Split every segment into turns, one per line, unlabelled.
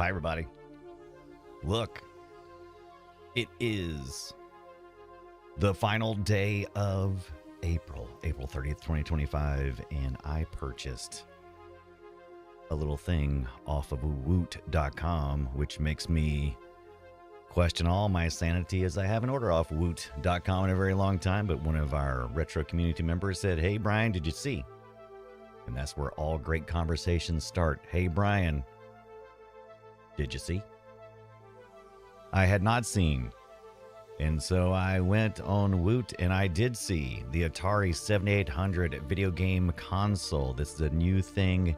hi, everybody. Look, it is the final day of April 30th, 2025, and I purchased a little thing off of woot.com, which makes me question all my sanity as I haven't ordered off woot.com in a very long time. But one of our retro community members said, "Hey, Brian, did you see?" And that's where all great conversations start. Hey, Brian, did you see? I had not seen. And so I went on Woot and I did see the Atari 7800 video game console. This is a new thing,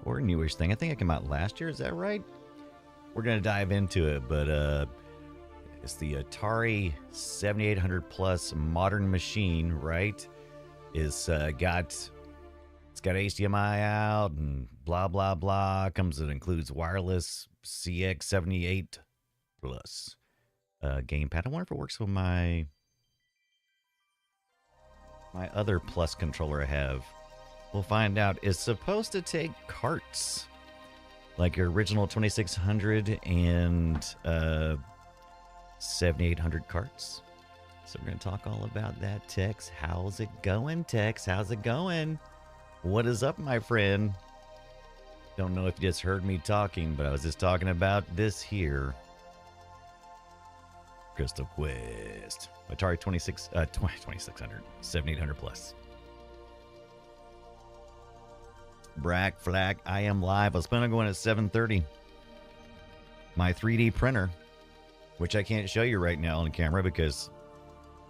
or a newish thing. I think it came out last year. Is that right? We're going to dive into it, but it's the Atari 7800 Plus modern machine, right? It's got HDMI out and blah, blah, blah. It includes wireless CX78 Plus gamepad. I wonder if it works with my other Plus controller I have. We'll find out. It's supposed to take carts, like your original 2600 and 7800 carts. So we're going to talk all about that. Tex, how's it going, Tex? How's it going? What is up, my friend? Don't know if you just heard me talking, but I was just talking about this here. Crystal Quest. Atari 2600, 7800 Plus. Brack Flack, I am live. I was planning on going at 7:30. My 3D printer, which I can't show you right now on camera because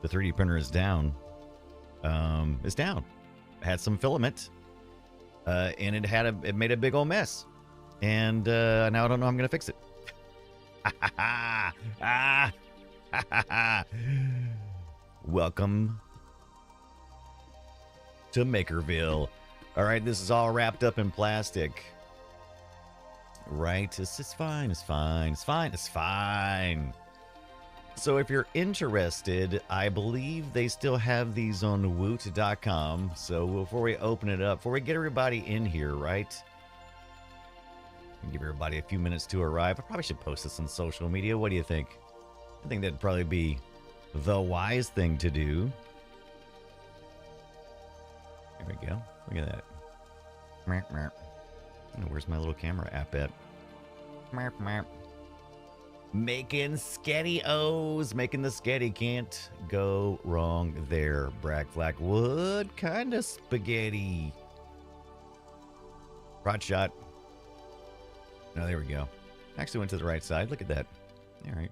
the 3D printer is down. It's down. It had some filament. And it made a big old mess, and now I don't know how I'm gonna fix it. Welcome to Makerville. All right, this is all wrapped up in plastic. Right? It's fine. It's fine. It's fine. It's fine. So if you're interested, I believe they still have these on woot.com. So before we open it up, before we get everybody in here, right? Give everybody a few minutes to arrive. I probably should post this on social media. What do you think? I think that'd probably be the wise thing to do. There we go. Look at that. Where's my little camera app at? Making sketty-O's. Making the sketty. Can't go wrong there. Brack Flack. What kind of spaghetti? Rod shot. No, there we go. Actually went to the right side. Look at that. All right.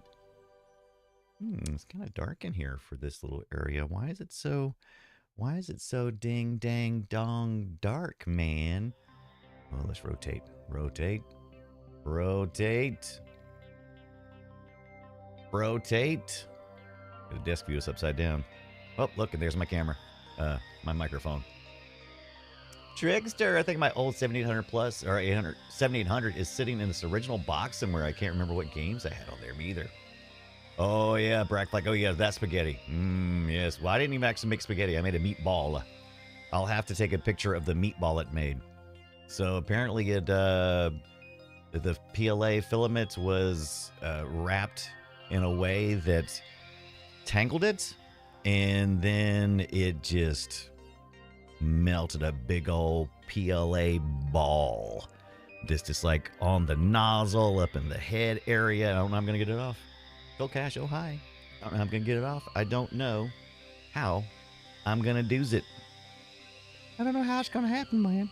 It's kind of dark in here for this little area. Why is it so ding dang dong dark, man? Oh, let's rotate. Rotate. Rotate. Rotate. The desk view is upside down. Oh, look, and there's my camera. My microphone. Trickster, I think my old 7800 Plus, or 7800 is sitting in this original box somewhere. I can't remember what games I had on there, me either. Oh, yeah, Brack, like, oh, yeah, that spaghetti. Yes. Well, I didn't even actually make spaghetti. I made a meatball. I'll have to take a picture of the meatball it made. So apparently the PLA filament was wrapped in a way that tangled it, and then it just melted a big old PLA ball. Just like on the nozzle, up in the head area. I don't know how I'm going to get it off. Phil Cash, oh hi. I don't know how I'm going to get it off. I don't know how I'm going to do it. I don't know how it's going to happen, man.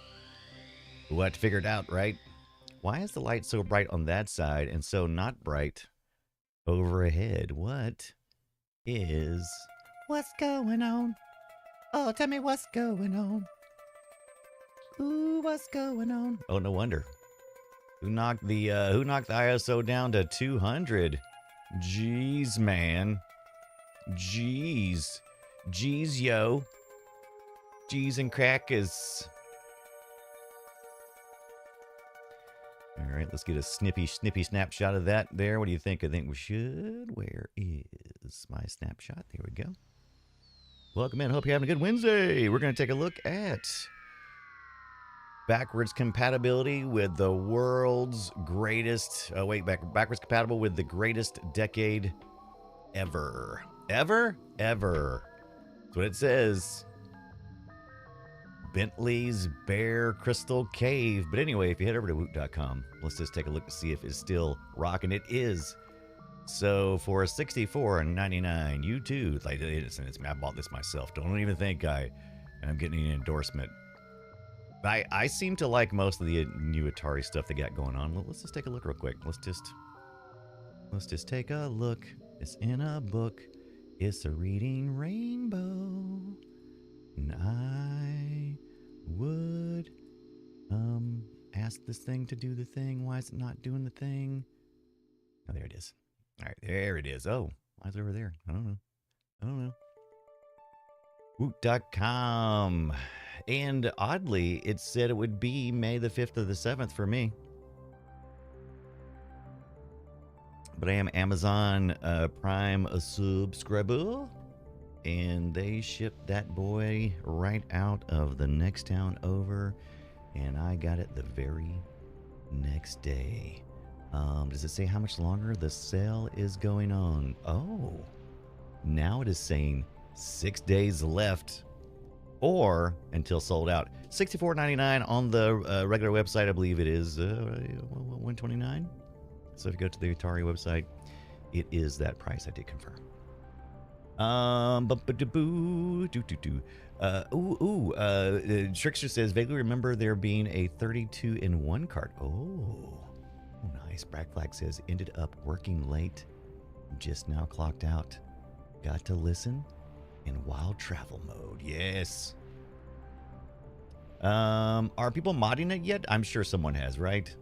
We'll have to figure it out, right? Why is the light so bright on that side and so not bright overhead? What's going on? Oh, tell me what's going on. Ooh, what's going on? Oh, no wonder. Who knocked the ISO down to 200? Jeez, man. Jeez, yo. Jeez and crackers. All right, let's get a snippy snapshot of that there. What do you think? I think we should. Where is my snapshot? There we go. Welcome in. Hope you're having a good Wednesday. We're going to take a look at Backwards compatibility with the world's greatest. Oh wait, backwards compatible with the greatest decade ever. Ever. That's what it says. Bentley's Bear Crystal Cave. But anyway, if you head over to woot.com, let's just take a look to see if it's still rocking. It is. So for $64.99, you too, like I bought this myself. Don't even think I'm getting an endorsement. I seem to like most of the new Atari stuff they got going on. Let's just take a look real quick. Let's just take a look. It's in a book. It's a reading rainbow. And I would ask this thing to do the thing. Why is it not doing the thing? Oh, there it is. All right, there it is. Oh, why is it over there? I don't know. Woot.com. And oddly, it said it would be May the 5th or the 7th for me. But I am Amazon Prime subscriber. And they shipped that boy right out of the next town over. And I got it the very next day. Does it say how much longer the sale is going on? Oh, now it is saying 6 days left. Or until sold out. $64.99 on the regular website. I believe it is $129. So if you go to the Atari website, it is that price. I did confirm. Trickster says vaguely remember there being a 32-in-1 cart. Oh, nice. Bragg Flag says ended up working late. Just now clocked out. Got to listen in wild travel mode. Yes. Are people modding it yet? I'm sure someone has, right?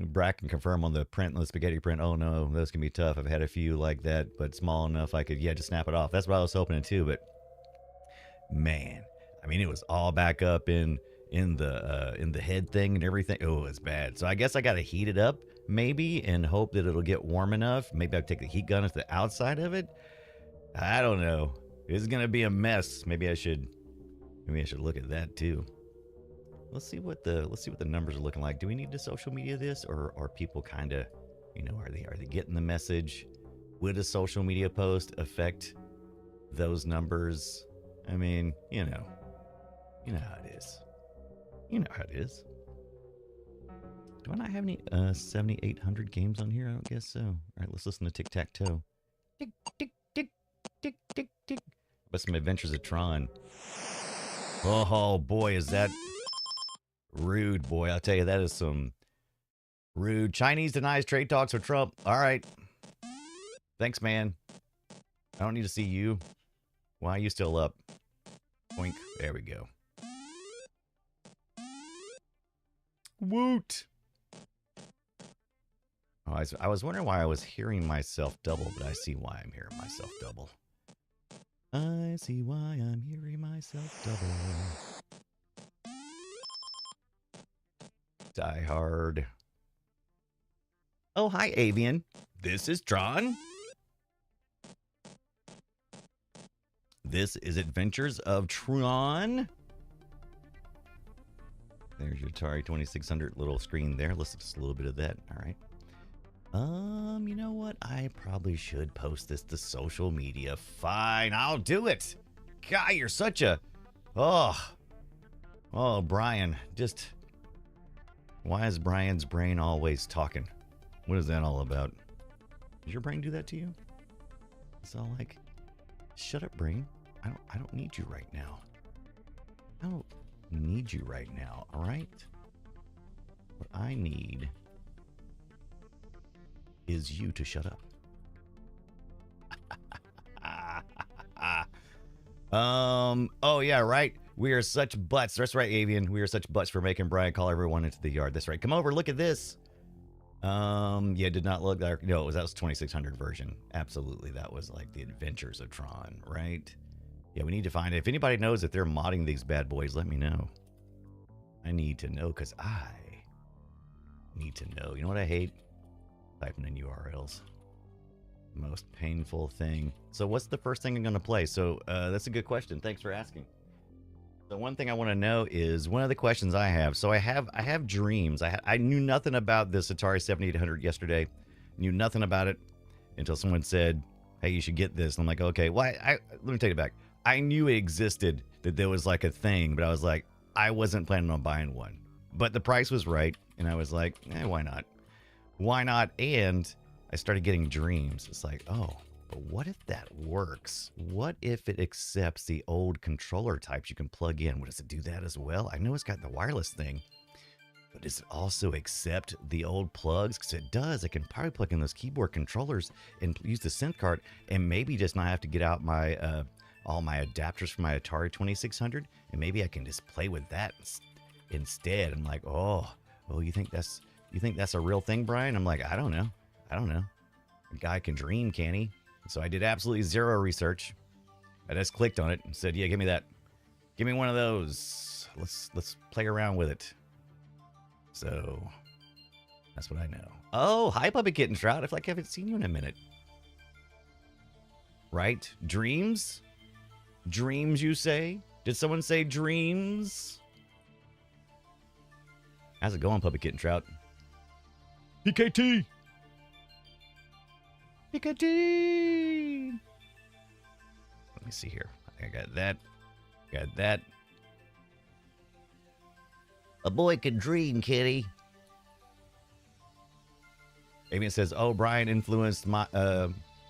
Brack can confirm on the print, the spaghetti print. Oh no, those can be tough. I've had a few like that, but small enough I could, just snap it off. That's what I was hoping too. But man, I mean, it was all back up in the head thing and everything. Oh, it's bad. So I guess I got to heat it up maybe and hope that it'll get warm enough. Maybe I'll take the heat gun to the outside of it. I don't know. It's gonna be a mess. Maybe I should look at that too. Let's see what the numbers are looking like. Do we need to social media this, or are people kind of, are they getting the message? Would a social media post affect those numbers? I mean, you know how it is. You know how it is. Do I not have any 7,800 games on here? I don't guess so. All right, let's listen to Tic Tac Toe. Tick tick tick tick tick tick. But some Adventures of Tron. Oh boy, is that rude, boy. I'll tell you, that is some rude. Chinese denies trade talks with Trump. All right. Thanks, man. I don't need to see you. Why are you still up? Boink. There we go. Woot. Oh, I was wondering why I was hearing myself double, but I see why I'm hearing myself double. I see why I'm hearing myself double. Die Hard. Oh, hi, Avian. This is Tron. This is Adventures of Tron. There's your Atari 2600 little screen there. Let's just a little bit of that. All right. You know what? I probably should post this to social media. Fine, I'll do it. God, you're such a... Oh, Brian. Just... Why is Brian's brain always talking? What is that all about? Does your brain do that to you? It's all like, shut up, brain. I don't need you right now. I don't need you right now, all right? What I need is you to shut up. Oh yeah, right. We are such butts. That's right, Avian. We are such butts for making Brian call everyone into the yard. That's right. Come over, look at this. Yeah, did not look like, no, that was 2600 version. Absolutely, that was like the Adventures of Tron, right? Yeah, we need to find it. If anybody knows if they're modding these bad boys, let me know. I need to know, because I need to know. You know what I hate? Typing in URLs. Most painful thing. So what's the first thing I'm going to play? So that's a good question. Thanks for asking. The one thing I want to know is one of the questions I have. So I have dreams. I knew nothing about this Atari 7800 yesterday. Knew nothing about it until someone said, "Hey, you should get this." And I'm like, "Okay, well, let me take it back. I knew it existed, that there was like a thing, but I was like, I wasn't planning on buying one. But the price was right, and I was like, why not? Why not?" And I started getting dreams. It's like, oh, but what if that works? What if it accepts the old controller types you can plug in? What, does it do that as well? I know it's got the wireless thing, but does it also accept the old plugs? Because it does. I can probably plug in those keyboard controllers and use the synth card, and maybe just not have to get out my all my adapters for my Atari 2600, and maybe I can just play with that instead. I'm like, oh, you think that's a real thing, Brian? I'm like, I don't know. A guy can dream, can he? So I did absolutely zero research. I just clicked on it and said, yeah, give me that. Give me one of those. Let's play around with it. So that's what I know. Oh, hi, Puppy Kitten Shroud. I feel like I haven't seen you in a minute. Right? Dreams? Dreams, you say? Did someone say dreams? How's it going, Puppy Kitten Trout? PKT! PKT! Let me see here. I think I got that. Got that. A boy can dream, kitty. Amy says, oh, Brian influenced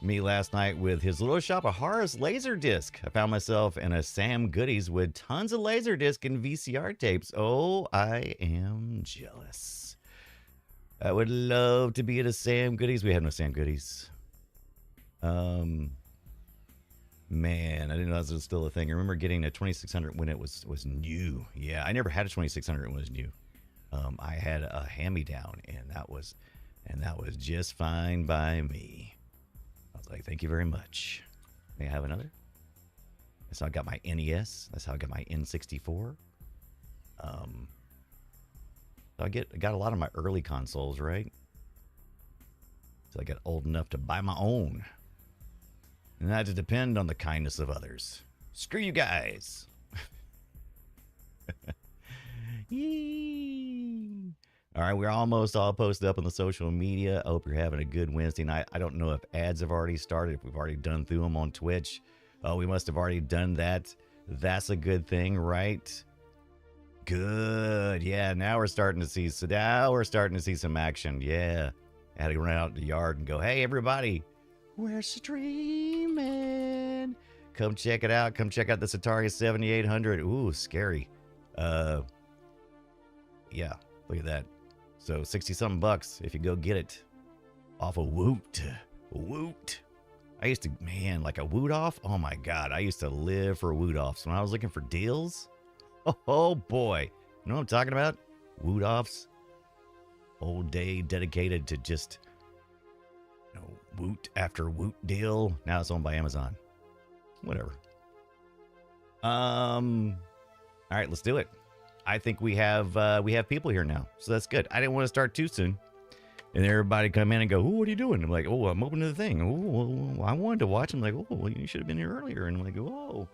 me last night with his little shop of horrors laser disc. I found myself in a Sam Goodies with tons of laser disc and VCR tapes. Oh, I am jealous. I would love to be at a Sam Goodies. We had no Sam Goodies. Man, I didn't know that was still a thing. I remember getting a 2600 when it was new. Yeah, I never had a 2600 when it was new. I had a hand-me-down, and that was just fine by me. I was like, thank you very much. May I have another? That's how I got my NES. That's how I got my N64. So I got a lot of my early consoles, right? So I got old enough to buy my own. And that to depend on the kindness of others. Screw you guys. Yee. All right, we're almost all posted up on the social media. I hope you're having a good Wednesday night. I don't know if ads have already started, if we've already done through them on Twitch. Oh, we must have already done that. That's a good thing, right? Good. Yeah, now we're starting to see some action. Yeah. I had to run out in the yard and go, hey, everybody, we're streaming. Come check it out. Come check out this Atari 7800. Ooh, scary. Yeah, look at that. So 60-something bucks if you go get it off of Woot. Woot. I used to, man, like a Woot off. Oh my God. I used to live for Woot offs. When I was looking for deals. Oh boy. You know what I'm talking about? Woot offs. Whole day dedicated to just, Woot after Woot deal. Now it's owned by Amazon. Whatever. All right, let's do it. I think we have people here now, so that's good. I didn't want to start too soon, and everybody come in and go, "Oh, what are you doing?" I'm like, "Oh, I'm opening the thing." Oh, well, I wanted to watch. I'm like, "Oh, well, you should have been here earlier." And I'm like, "Oh,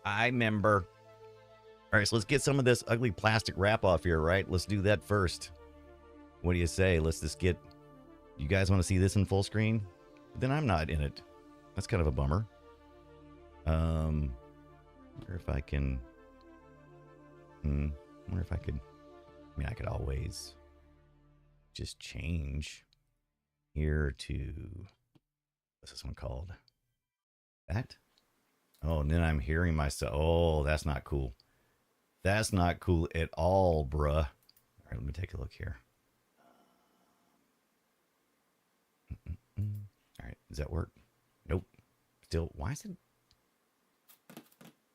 I remember." All right, so let's get some of this ugly plastic wrap off here, right? Let's do that first. What do you say? Let's just get. You guys want to see this in full screen? Then I'm not in it. That's kind of a bummer. Wonder if I can. Wonder if I could. I mean, I could always just change here to. What's this one called? That? Oh, and then I'm hearing myself. Oh, that's not cool. That's not cool at all, bruh. All right, let me take a look here. All right, does that work? Nope. Still, why is it?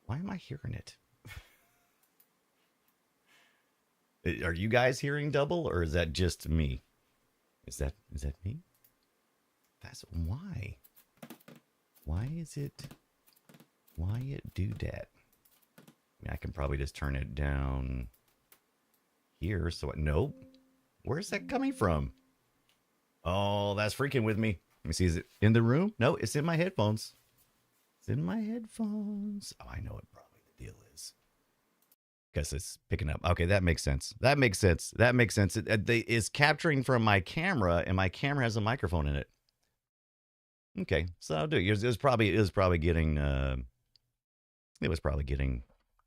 Why am I hearing it? Are you guys hearing double, or is that just me? Is that me? That's why. Why is it? Why it do that? I mean, I can probably just turn it down here. So nope. Where's that coming from? Oh, that's freaking with me. Let me see. Is it in the room? No, it's in my headphones. It's in my headphones. Oh, I know what probably the deal Because it's picking up. Okay, that makes sense. That makes sense. That makes sense. It's capturing from my camera, and my camera has a microphone in it. Okay, so I'll do it. It was probably getting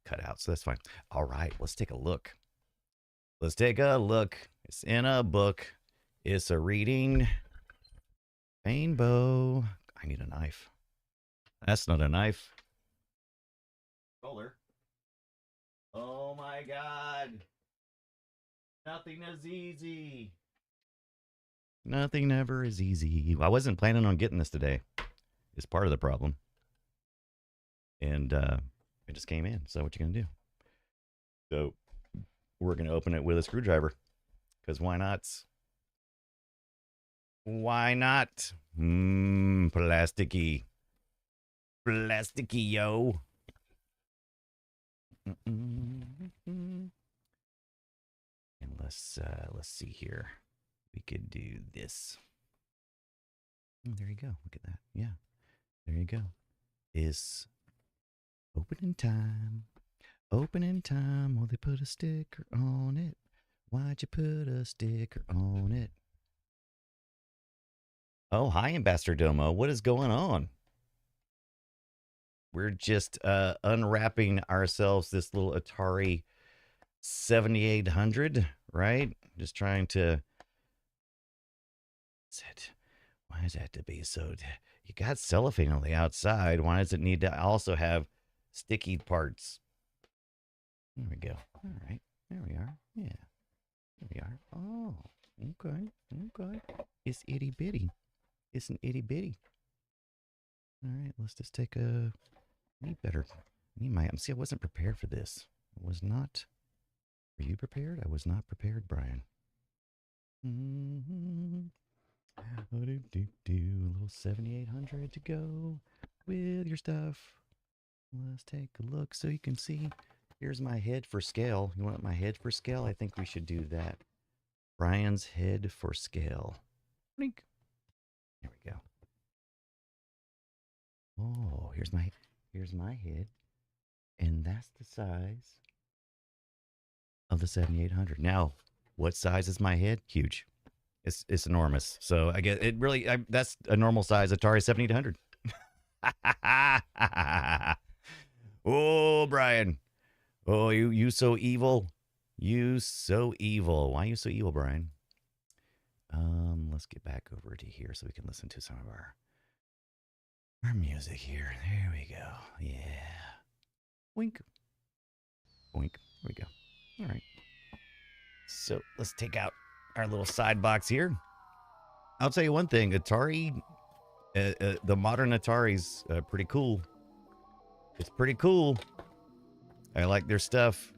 cut out, so that's fine. All right, let's take a look. Let's take a look. It's in a book. It's a reading. Rainbow. I need a knife. That's not a knife. Roller. Oh my God. Nothing is easy. Nothing ever is easy. I wasn't planning on getting this today. It's part of the problem. And it just came in. So what you going to do? So we're going to open it with a screwdriver. Because why not? Why not? Plasticky. Plasticky, yo. And let's see here. We could do this. Oh, there you go. Look at that. Yeah. There you go. Is opening time. Opening time. Well, they put a sticker on it. Why'd you put a sticker on it? Oh, hi, Ambassador Domo. What is going on? We're just unwrapping ourselves this little Atari 7800, right? Just trying to... Why does it have to be so... You got cellophane on the outside. Why does it need to also have sticky parts? There we go. All right. There we are. Yeah. There we are. Oh, okay. Okay. It's itty bitty. It's an itty bitty. All right. Let's just take a... See, I wasn't prepared for this. I was not. Were you prepared? I was not prepared, Brian. A little 7800 to go with your stuff. Let's take a look so you can see. Here's my head for scale. You want my head for scale? I think we should do that. Brian's head for scale. Blink. There we go. Oh, here's my head. And that's the size of the 7800. Now, what size is my head? Huge. It's enormous. So I guess it really that's a normal size Atari 7800. Oh, Brian. Oh, you so evil. You so evil. Why are you so evil, Brian? Let's get back over to here so we can listen to some of our music here. There we go. Yeah. Wink. Wink. There we go. All right. So let's take out our little side box here. I'll tell you one thing. Atari, the modern Atari's pretty cool. It's pretty cool. I like their stuff.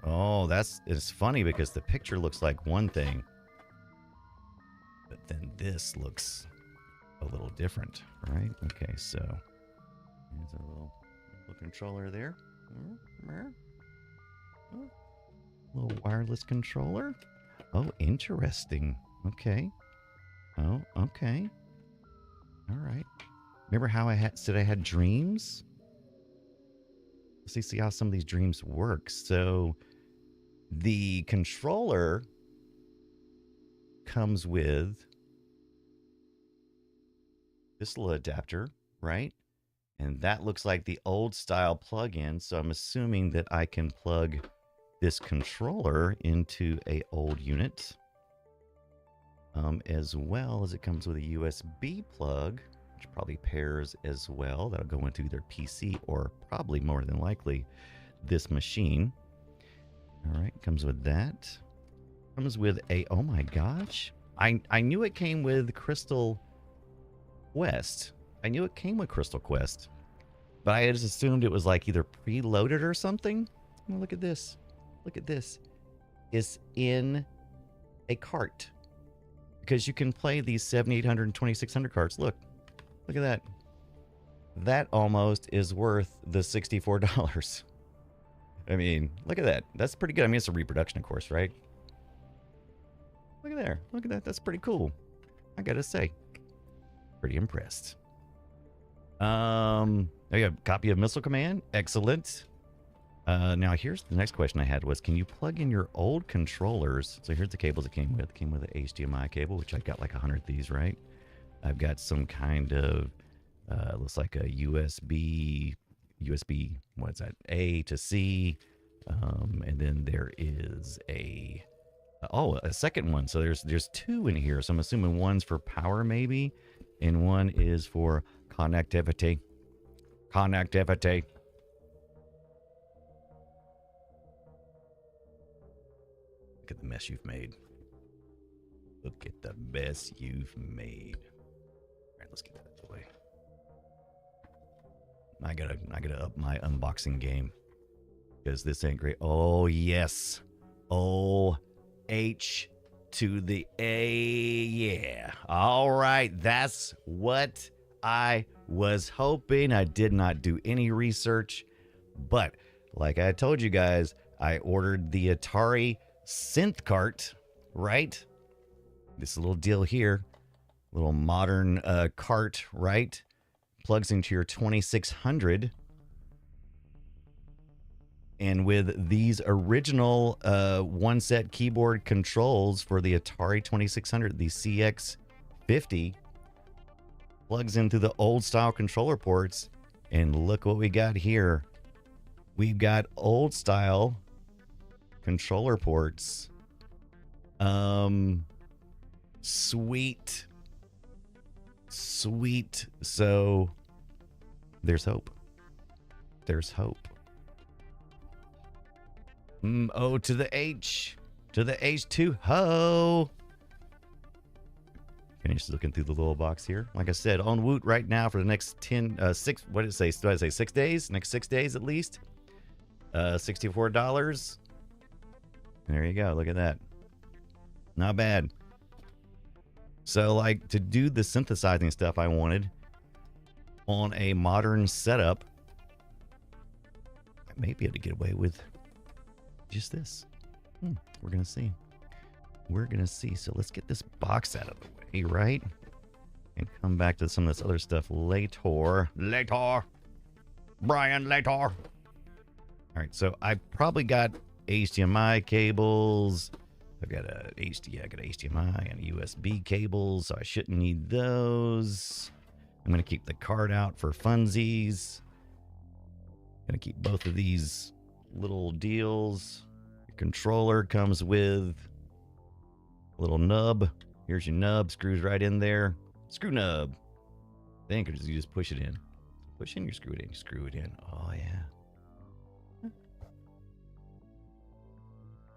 Oh, it's funny because the picture looks like one thing. But then this looks a little different, right? Okay, so there's a little controller there. Little wireless controller. Oh, interesting. Okay. Oh, okay. All right. Remember how I said I had dreams? Let's see how some of these dreams work. So the controller comes with this little adapter, right? And that looks like the old style plug-in. So I'm assuming that I can plug this controller into a old unit, as well as it comes with a USB plug, which probably pairs as well. That'll go into either PC or probably more than likely this machine. All right, comes with that. Comes with a, oh my gosh. I knew it came with Crystal Quest. I knew it came with Crystal Quest, but I just assumed it was like either preloaded or something. Oh, look at this. Look at this. It's in a cart. Because you can play these 7800 and 2600 carts. Look at that. That almost is worth the $64. I mean, look at that. That's pretty good. I mean, it's a reproduction, of course, right? Look at there. Look at that. That's pretty cool. I gotta say. Pretty impressed. There you go. Copy of Missile Command. Excellent. Now here's the next question I had was, can you plug in your old controllers? So here's the cables it came with. It came with an HDMI cable, which I got like 100 of these, right? I've got some kind of, looks like a USB, what's that? A to C. And then there is a second one. So there's two in here. So I'm assuming one's for power maybe, and one is for connectivity. Connectivity. Look at the mess you've made. Look at the mess you've made. All right, let's get that out of the way. I gotta up my unboxing game because this ain't great. Oh yes. O H to the A. Yeah. All right. That's what I was hoping. I did not do any research, but like I told you guys, I ordered the Atari synth cart, right? This little deal here, little modern cart, right? Plugs into your 2600. And with these original one set keyboard controls for the Atari 2600, the CX50, plugs into the old style controller ports. And look what we got here. We've got old style controller ports. Sweet. So there's hope. There's hope. O to the H. To the H2 ho. Finish looking through the little box here. Like I said, on Woot right now for the next 6, what did it say? Did I say 6 days? Next 6 days at least. $64. There you go. Look at that. Not bad. So, like, to do the synthesizing stuff I wanted on a modern setup, I may be able to get away with just this. We're going to see. We're going to see. So let's get this box out of the way, right? And come back to some of this other stuff later. Brian, later. All right, so I probably got HDMI cables. I've got a HDMI and a USB cables, so I shouldn't need those. I'm going to keep the card out for funsies. Going to keep both of these little deals. Your controller comes with a little nub. Here's your nub, screws right in there. Screw nub. Then you just push it in. Push in, you screw it in, you screw it in. Oh yeah.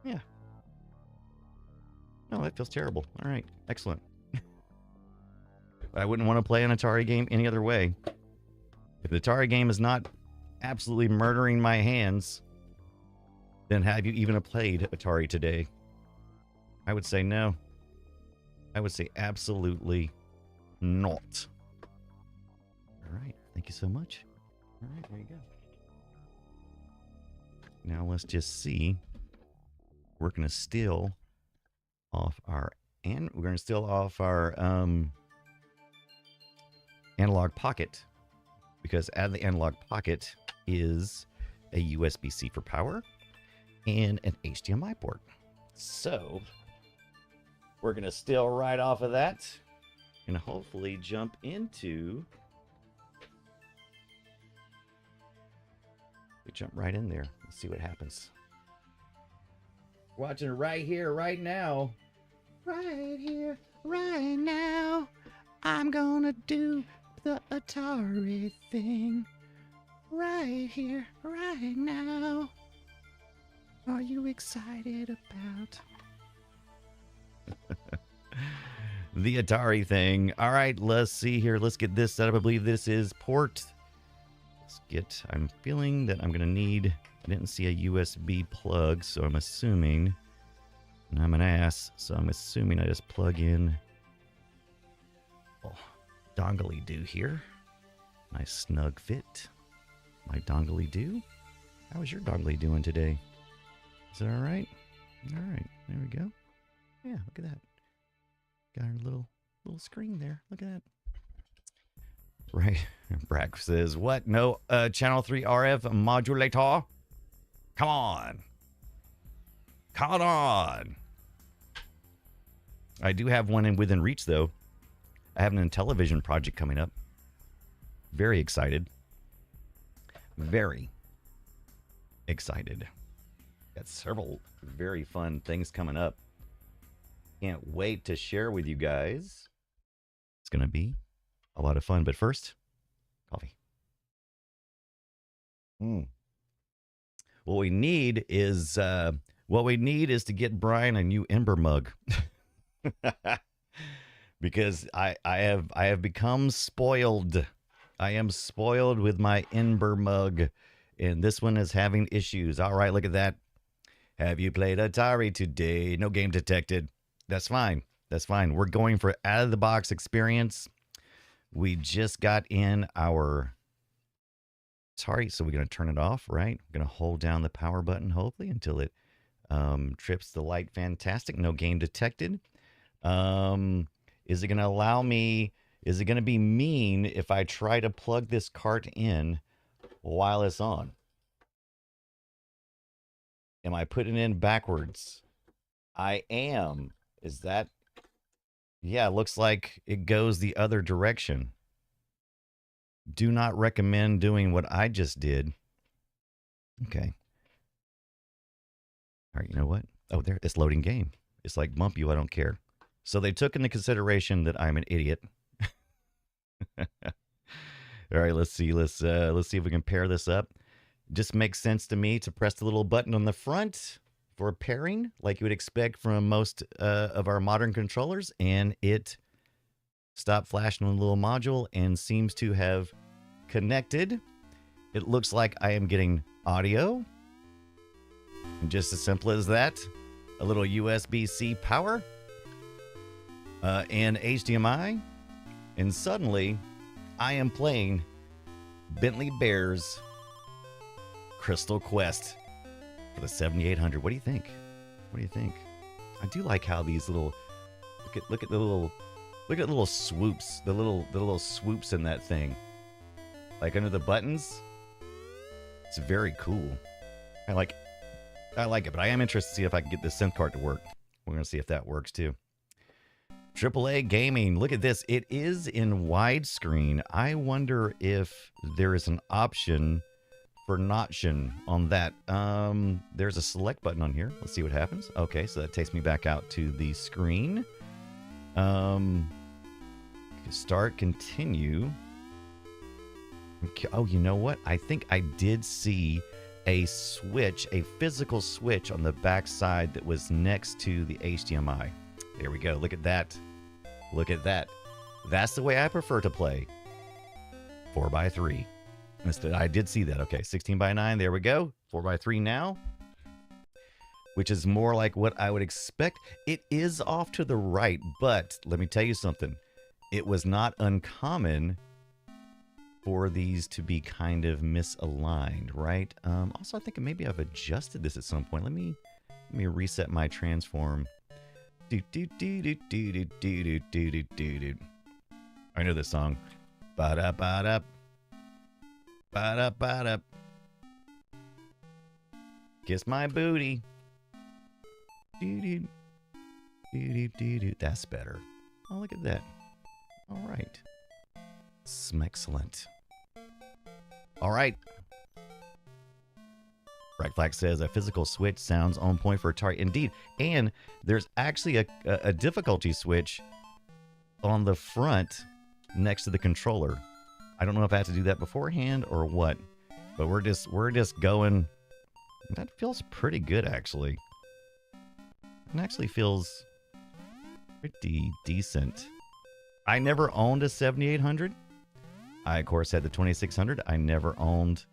Yeah. No, that feels terrible. All right, excellent. I wouldn't want to play an Atari game any other way. If the Atari game is not absolutely murdering my hands, then have you even played Atari today? I would say no. I would say absolutely not. All right, thank you so much. All right, there you go. Now let's just see. We're going to steal off our analog pocket, because out of the analog pocket is a USB-C for power and an HDMI port. So we're going to steal right off of that and hopefully jump into... We jump right in there. Let's see what happens. Watching right here, right now. Right here, right now. I'm gonna do the Atari thing. Right here, right now. Are you excited about the Atari thing? All right, let's see here. Let's get this set up. I believe this is port. I'm feeling that I'm gonna need... I didn't see a USB plug, so I'm assuming... And I'm an ass, so I'm assuming I just plug in... Oh, dongly-do here. Nice snug fit. My dongly-do. How is your dongly doing today? Is it all right? All right, there we go. Yeah, look at that. Got our little screen there. Look at that. Right. Brack says, what? No channel 3 RF modulator? Come on. Come on. I do have one within reach, though. I have an Intellivision project coming up. Very excited. Very excited. Got several very fun things coming up. Can't wait to share with you guys. It's going to be a lot of fun. But first, coffee. What we need is to get Brian a new Ember mug. Because I have become spoiled. I am spoiled with my Ember mug, and this one is having issues. All right, look at that. Have you played Atari today? No game detected. That's fine. That's fine. We're going for out of the box experience. We just got in our Atari, so we're going to turn it off, right? We're going to hold down the power button, hopefully, until it trips the light. Fantastic. No game detected. Is it going to allow me? Is it going to be mean if I try to plug this cart in while it's on? Am I putting it in backwards? I am. Is that? Yeah, it looks like it goes the other direction. Do not recommend doing what I just did. Okay. All right, you know what? Oh, there, it's loading game. It's like bump you, I don't care. So they took into consideration that I'm an idiot. All right, let's see. Let's see if we can pair this up. Just makes sense to me to press the little button on the front for pairing, like you would expect from most of our modern controllers, and it stopped flashing on the little module and seems to have connected. It looks like I am getting audio. And just as simple as that, a little USB-C power and HDMI, and suddenly I am playing Bentley Bears Crystal Quest for the 7800. What do you think? What do you think? I do like how these little look at the little swoops, the little swoops in that thing, like under the buttons. It's very cool. I like it, but I am interested to see if I can get this synth card to work. We're gonna see if that works too. AAA gaming. Look at this. It is in widescreen. I wonder if there is an option for notching on that. There's a select button on here. Let's see what happens. Okay, so that takes me back out to the screen. Start, continue. Okay. Oh, you know what? I think I did see a switch, a physical switch on the back side that was next to the HDMI. There we go. Look at that. Look at that. That's the way I prefer to play. 4x3. I did see that. Okay, 16:9. There we go. 4x3 now, which is more like what I would expect. It is off to the right, but let me tell you something. It was not uncommon for these to be kind of misaligned, right? Also, I think maybe I've adjusted this at some point. Let me reset my transform. I know this song. Ba-da-ba-da. Ba-da-ba-da. Kiss my booty. That's better. Oh, look at that. All right. Excellent. All right. Bright Flag says a physical switch sounds on point for Atari. Indeed. And there's actually a difficulty switch on the front next to the controller. I don't know if I have to do that beforehand or what, but we're just going. That feels pretty good, actually. It actually feels pretty decent. I never owned a 7800. I, of course, had the 2600. I never owned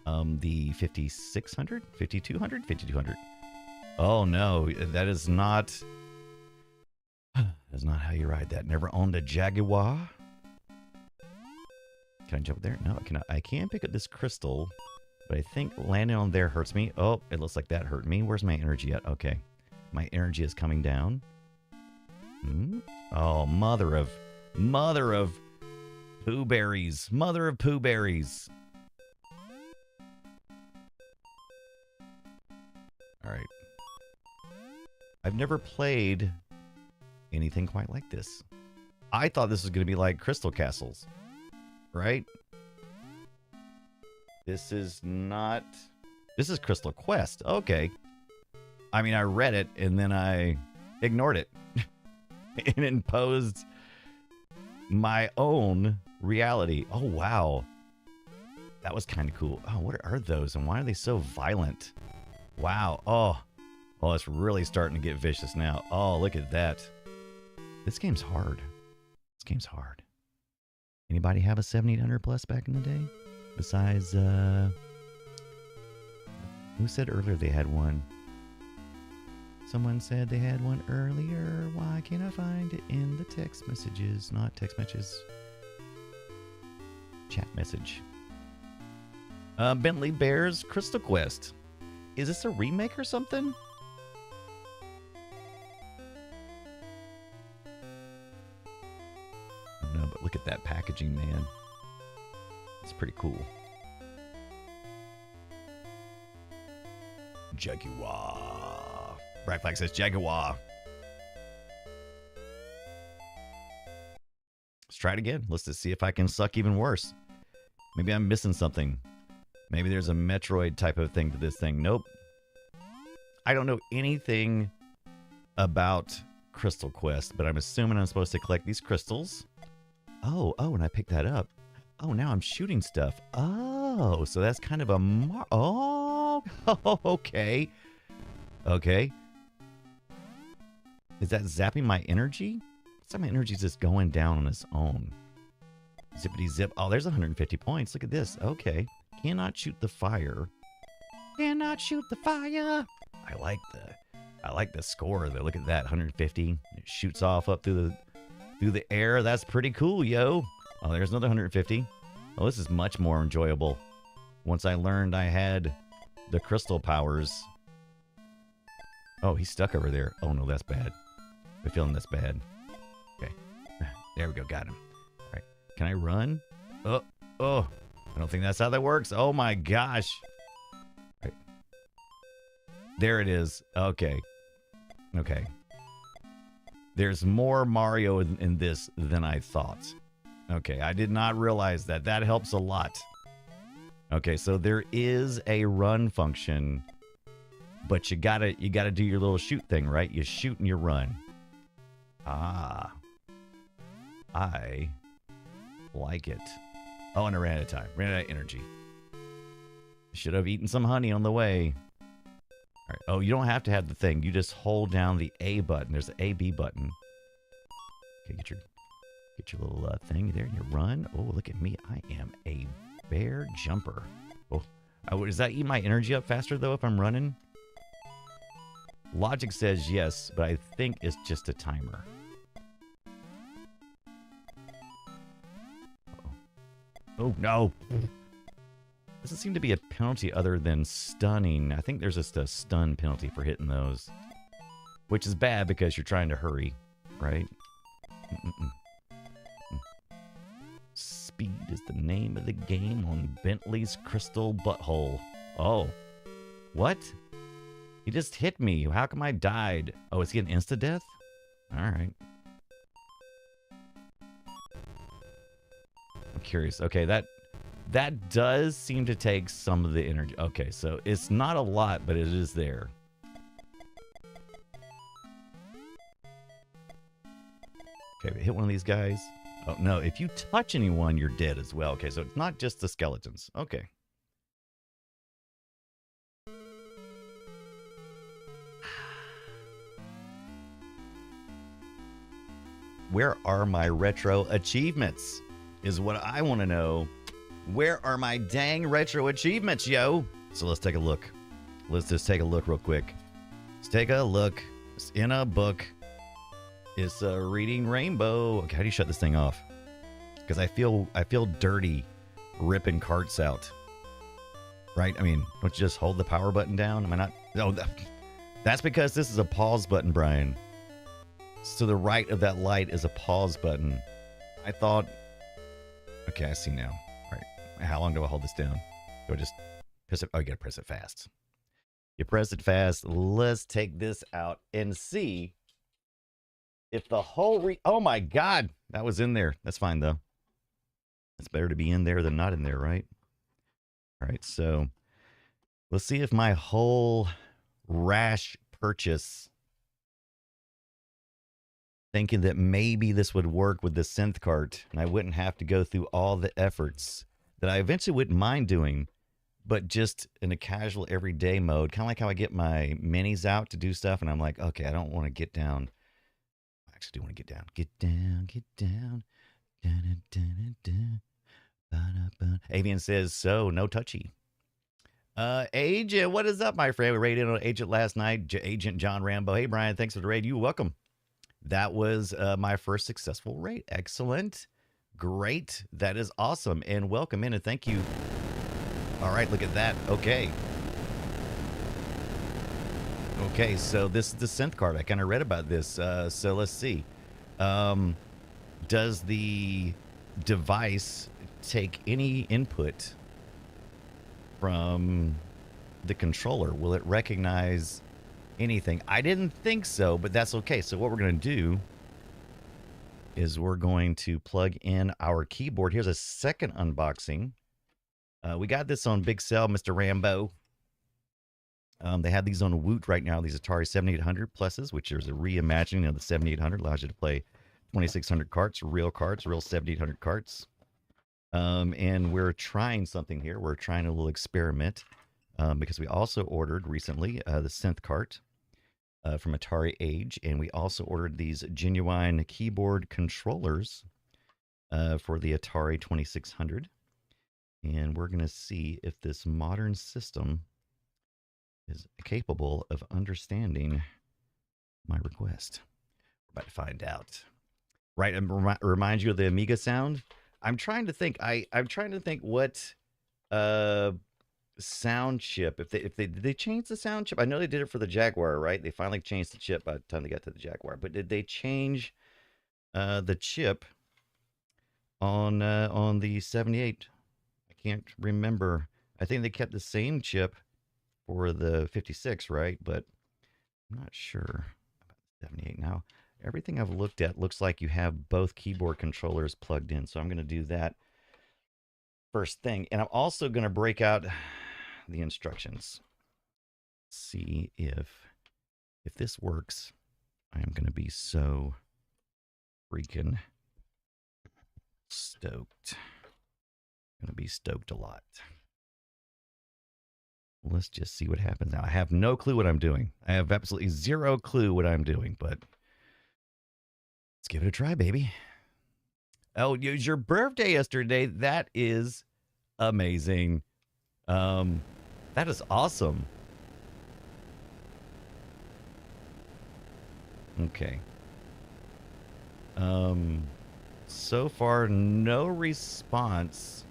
the 5600, 5200, 5200. Oh, no, that is not... That's not how you ride that. Never owned a Jaguar. Can I jump there? No, I cannot. I can pick up this crystal, but I think landing on there hurts me. Oh, it looks like that hurt me. Where's my energy at? Okay. My energy is coming down. Oh, mother of poo berries. Mother of poo berries. All right. I've never played anything quite like this. I thought this was going to be like Crystal Castles, right? This is not... This is Crystal Quest. Okay. I mean, I read it and then I ignored it and imposed my own reality. Oh, wow. That was kind of cool. Oh, what are those and why are they so violent? Wow. Oh, it's really starting to get vicious now. Oh, look at that. This game's hard. This game's hard. Anybody have a 7800 plus back in the day? Besides, who said earlier they had one? Someone said they had one earlier. Why can't I find it in the text messages? Not text messages. Chat message. Bentley Bears Crystal Quest. Is this a remake or something? No, but look at that packaging, man. It's pretty cool. Jaguar. Black Flag says Jaguar. Let's try it again. Let's just see if I can suck even worse. Maybe I'm missing something. Maybe there's a Metroid type of thing to this thing. Nope. I don't know anything about Crystal Quest, but I'm assuming I'm supposed to collect these crystals. Oh, and I picked that up. Oh, now I'm shooting stuff. Oh, so that's kind of a... Oh, okay. Okay. Is that zapping my energy? It's like my energy's just going down on its own. Zippity zip. Oh, there's 150 points. Look at this. Okay. Cannot shoot the fire. Cannot shoot the fire. I like the score though. Look at that. 150. It shoots off up through the air. That's pretty cool, yo. Oh, there's another 150. Oh, this is much more enjoyable. Once I learned I had the crystal powers. Oh, he's stuck over there. Oh no, that's bad. I'm feeling that's bad. Okay. There we go. Got him. All right. Can I run? Oh. I don't think that's how that works. Oh my gosh. Right. There it is. Okay. Okay. There's more Mario in this than I thought. Okay, I did not realize that. That helps a lot. Okay, so there is a run function, but you gotta do your little shoot thing, right? You shoot and you run. Ah. I like it. Oh, and I ran out of time. Ran out of energy. Should have eaten some honey on the way. All right. Oh, you don't have to have the thing. You just hold down the A button. There's the A-B button. Okay, get your little thing there and you run. Oh, look at me. I am a bear jumper. Oh, does that eat my energy up faster, though, if I'm running? Logic says yes, but I think it's just a timer. Oh, no. Doesn't seem to be a penalty other than stunning. I think there's just a stun penalty for hitting those. Which is bad because you're trying to hurry, right? Speed is the name of the game on Bentley's Crystal Butthole. Oh. What? He just hit me. How come I died? Oh, is he an insta-death? Alright. I'm curious. Okay, that does seem to take some of the energy. Okay, so it's not a lot, but it is there. Okay, hit one of these guys. Oh, no, if you touch anyone, you're dead as well. Okay, so it's not just the skeletons. Okay. Where are my retro achievements? Is what I want to know. Where are my dang retro achievements, yo? So let's take a look. Let's just take a look real quick. Let's take a look. It's in a book. It's a reading rainbow. Okay, how do you shut this thing off? Because I feel dirty ripping carts out. Right? I mean, don't you just hold the power button down? Am I not? No, that's because this is a pause button, Brian. To the right of that light is a pause button. I thought... Okay, I see now. All right. How long do I hold this down? Do I just press it? Oh, you gotta press it fast. You press it fast. Let's take this out and see if the whole oh my God, that was in there. That's fine though. It's better to be in there than not in there, right? All right, so let's see if my whole rash purchase, thinking that maybe this would work with the synth cart and I wouldn't have to go through all the efforts that I eventually wouldn't mind doing, but just in a casual everyday mode, kind of like how I get my minis out to do stuff and I'm like, okay, I don't want to get down. I actually do want to get down. Get down, get down. Avian says, so no touchy. Agent, what is up, my friend? We raided on Agent last night. Agent John Rambo. Hey, Brian, thanks for the raid. You welcome. That was my first successful raid. Excellent. Great. That is awesome. And welcome in and thank you. All right, look at that. Okay. Okay, so this is the synth card. I kind of read about this. So let's see. Does the device take any input from the controller? Will it recognize anything? I didn't think so, but that's okay. So what we're going to do is we're going to plug in our keyboard. Here's a second unboxing. We got this on Big Sale, Mr. Rambo. They have these on Woot right now, these Atari 7800 pluses, which is a reimagining of the 7800. Allows you to play 2600 carts, real 7800 carts. And we're trying something here. We're trying a little experiment because we also ordered recently the synth cart from Atari Age, and we also ordered these genuine keyboard controllers for the Atari 2600. And we're going to see if this modern system is capable of understanding my request. We're about to find out. Right, and remind you of the Amiga sound. I'm trying to think. I'm trying to think what sound chip. If did they change the sound chip? I know they did it for the Jaguar, right? They finally changed the chip by the time they got to the Jaguar. But did they change the chip on the 78? I can't remember. I think they kept the same chip for the 56, right? But I'm not sure about the 78 now. Everything I've looked at looks like you have both keyboard controllers plugged in. So I'm going to do that first thing. And I'm also going to break out the instructions. See if this works. I am going to be so freaking stoked. I'm going to be stoked a lot. Let's just see what happens now. I have no clue what I'm doing. I have absolutely zero clue what I'm doing, but let's give it a try, baby. Oh, it was your birthday yesterday. That is amazing. That is awesome. Okay. So far, no response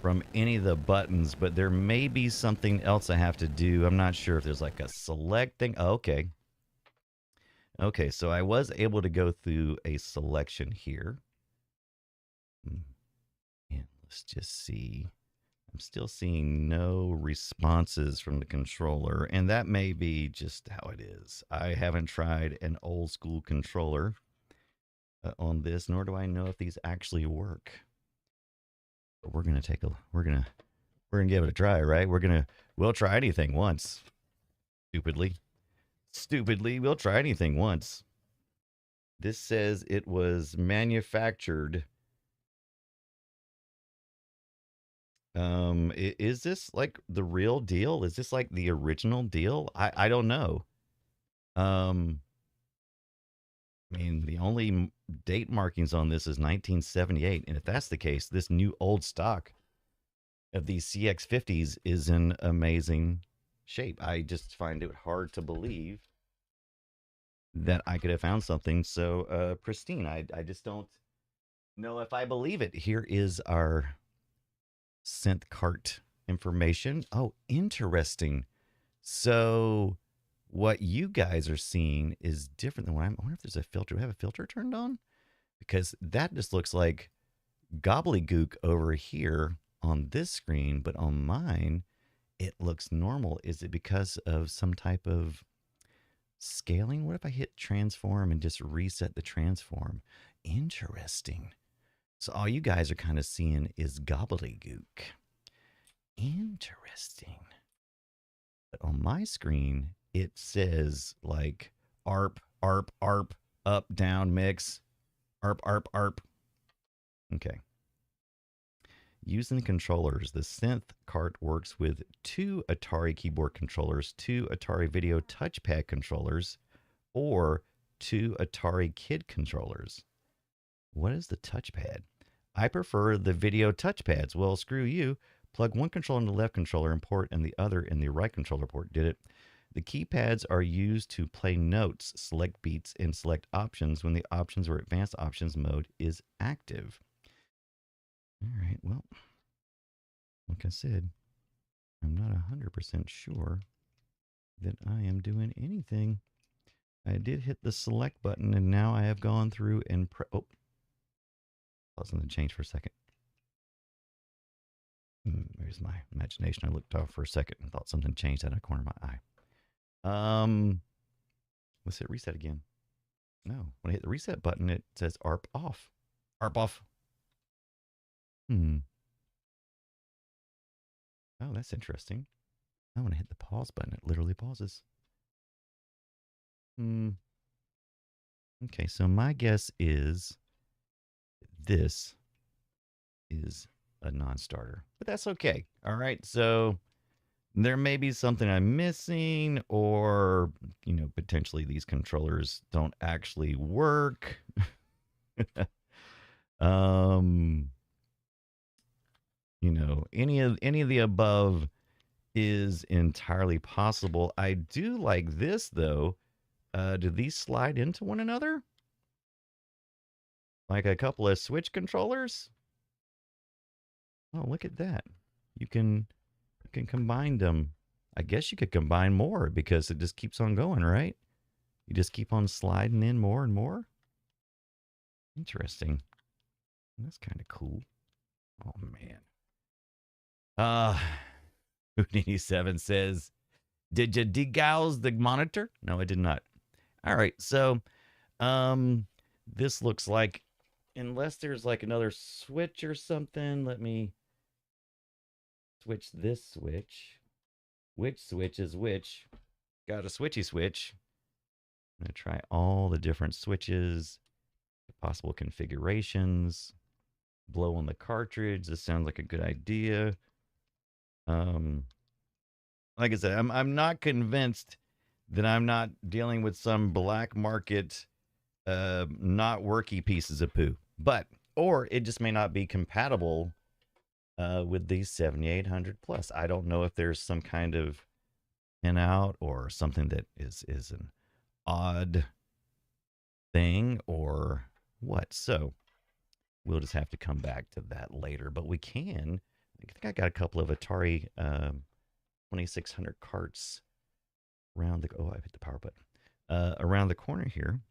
from any of the buttons, but there may be something else I have to do. I'm not sure if there's like a select thing. Oh, okay. Okay, so I was able to go through a selection here. And let's just see. I'm still seeing no responses from the controller, and that may be just how it is. I haven't tried an old school controller on this, nor do I know if these actually work. But we're gonna we're gonna give it a try, right? We'll try anything once. Stupidly, we'll try anything once. This says it was manufactured. Is this like the real deal? Is this like the original deal? I don't know. I mean, the only date markings on this is 1978. And if that's the case, this new old stock of these CX50s is in amazing shape. I just find it hard to believe that I could have found something so pristine. I just don't know if I believe it. Here is our synth cart information. Oh, interesting. So what you guys are seeing is different than what I wonder if there's a filter. Do we have a filter turned on? Because that just looks like gobbledygook over here on this screen, but on mine, it looks normal. Is it because of some type of scaling? What if I hit transform and just reset the transform? Interesting. So all you guys are kind of seeing is gobbledygook. Interesting. But on my screen, it says like ARP, ARP, ARP, up, down, mix, ARP, ARP, ARP. Okay. Using the controllers, the synth cart works with 2 Atari keyboard controllers, 2 Atari video touchpad controllers, or 2 Atari kid controllers. What is the touchpad? I prefer the video touchpads. Well, screw you. Plug one controller in the left controller and port and the other in the right controller port. Did it. The keypads are used to play notes, select beats, and select options when the options or advanced options mode is active. All right, well, like I said, I'm not 100% sure that I am doing anything. I did hit the select button, and now I have gone through and oh, thought something changed for a second. There's my imagination. I looked off for a second and thought something changed out of the corner of my eye. Let's hit reset again. No, when I hit the reset button, it says ARP off. ARP off. Oh, that's interesting. Oh, when I hit the pause button, it literally pauses. Okay, so my guess is this is a non-starter, but that's okay. All right, so there may be something I'm missing, or potentially these controllers don't actually work. Any of the above is entirely possible. I do like this though. Do these slide into one another? Like a couple of Switch controllers? Oh, look at that. You can combine them. I guess you could combine more because it just keeps on going, right? You just keep on sliding in more and more. Interesting. That's kind of cool. Oh man. Houdini7 says, did you degauss the monitor? No, I did not. All right, so this looks like, unless there's like another switch or something, let me switch this switch. Which switch is which? Got a switchy switch. I'm going to try all the different switches, possible configurations, blow on the cartridge. This sounds like a good idea. Like I said, I'm not convinced that I'm not dealing with some black market, not worky pieces of poo. Or it just may not be compatible with the 7800 plus. I don't know if there's some kind of in out or something that is an odd thing or what. So we'll just have to come back to that later. But we can. I think I got a couple of Atari 2600 carts around the. Oh, I hit the power button. Around the corner here,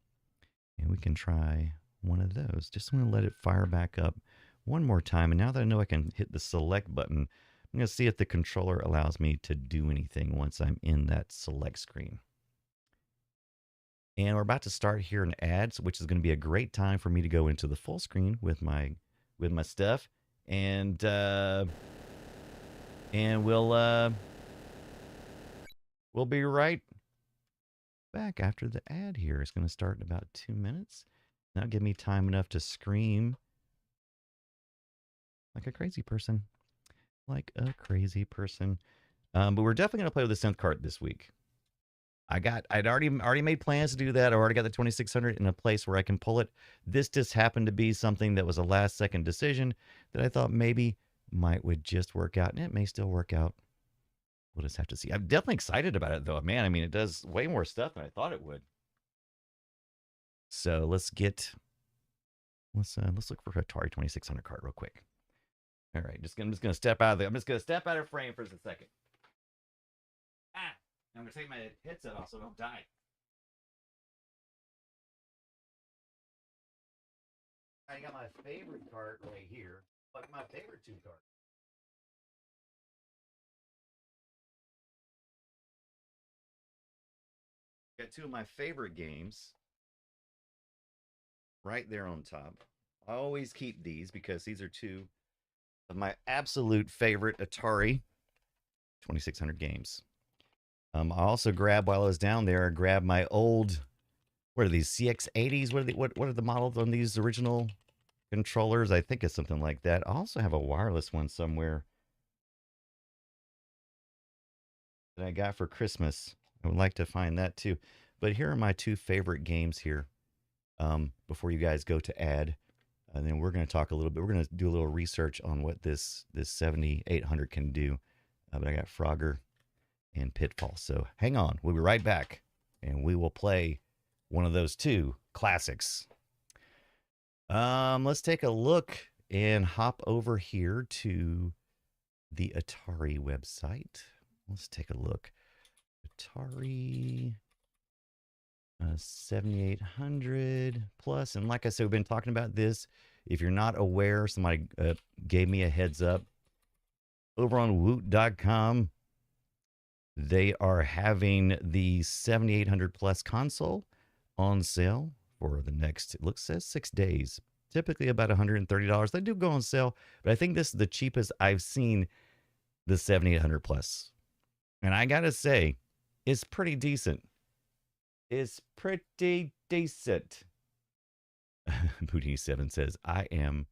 and we can try one of those. Just want to let it fire back up one more time. And now that I know I can hit the select button, I'm going to see if the controller allows me to do anything once I'm in that select screen. And we're about to start here in ads, which is going to be a great time for me to go into the full screen with my stuff, and we'll be right back after the ad. Here it's going to start in about 2 minutes. That'll give me time enough to scream like a crazy person, But we're definitely going to play with the synth cart this week. I'd already made plans to do that. I already got the 2600 in a place where I can pull it. This just happened to be something that was a last second decision that I thought maybe would just work out, and it may still work out. We'll just have to see. I'm definitely excited about it though, man. I mean, it does way more stuff than I thought it would. So let's look for a Atari 2600 card real quick. All right, I'm just gonna step out of frame for just a second. I'm going to take my headset off so I don't die. I got my favorite cart right here. Like my favorite two carts. Got two of my favorite games right there on top. I always keep these because these are two of my absolute favorite Atari 2600 games. I also grabbed while I was down there. I grabbed my old, what are these, CX80s? What are the models on these original controllers? I think it's something like that. I also have a wireless one somewhere that I got for Christmas. I would like to find that too. But here are my two favorite games here. Before you guys go to ad, and then we're going to talk a little bit. We're going to do a little research on what this 7800 can do. But I got Frogger and Pitfall. So hang on. We'll be right back, and we will play one of those two classics. Let's take a look and hop over here to the Atari website. Let's take a look. Atari 7800 plus. And like I said, we've been talking about this. If you're not aware, somebody gave me a heads up. Over on woot.com, they are having the 7800 plus console on sale for the next, it looks like 6 days. Typically about $130. They do go on sale, but I think this is the cheapest I've seen the 7800 plus. And I gotta say, it's pretty decent. It's pretty decent. Booty7 says, I am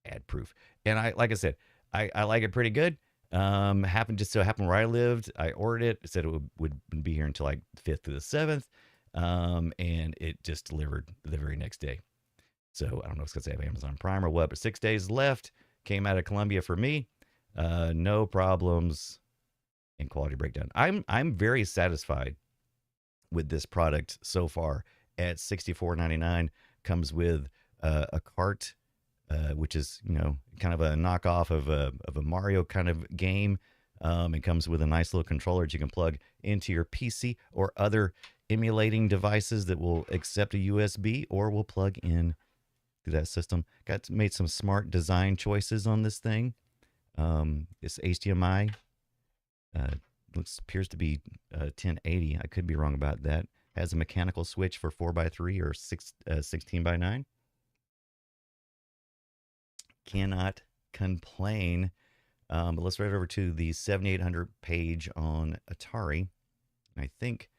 ad proof. And like I said, I like it pretty good. Happened just so happened where I lived. I ordered it. It said it would be here until like 5th to the 7th. And it just delivered the very next day. So I don't know if it's because they have Amazon Prime or what, but 6 days left. Came out of Colombia for me. No problems in quality breakdown. I'm very satisfied with this product so far at $64.99. Comes with a cart, which is, you know, kind of a knockoff of a Mario kind of game. It comes with a nice little controller that you can plug into your PC or other emulating devices that will accept a USB or will plug in to that system. Made some smart design choices on this thing. It's HDMI. Appears to be 1080. I could be wrong about that. Has a mechanical switch for 4x3 or 16x9. Cannot complain. But let's right over to the 7800 page on Atari. I think,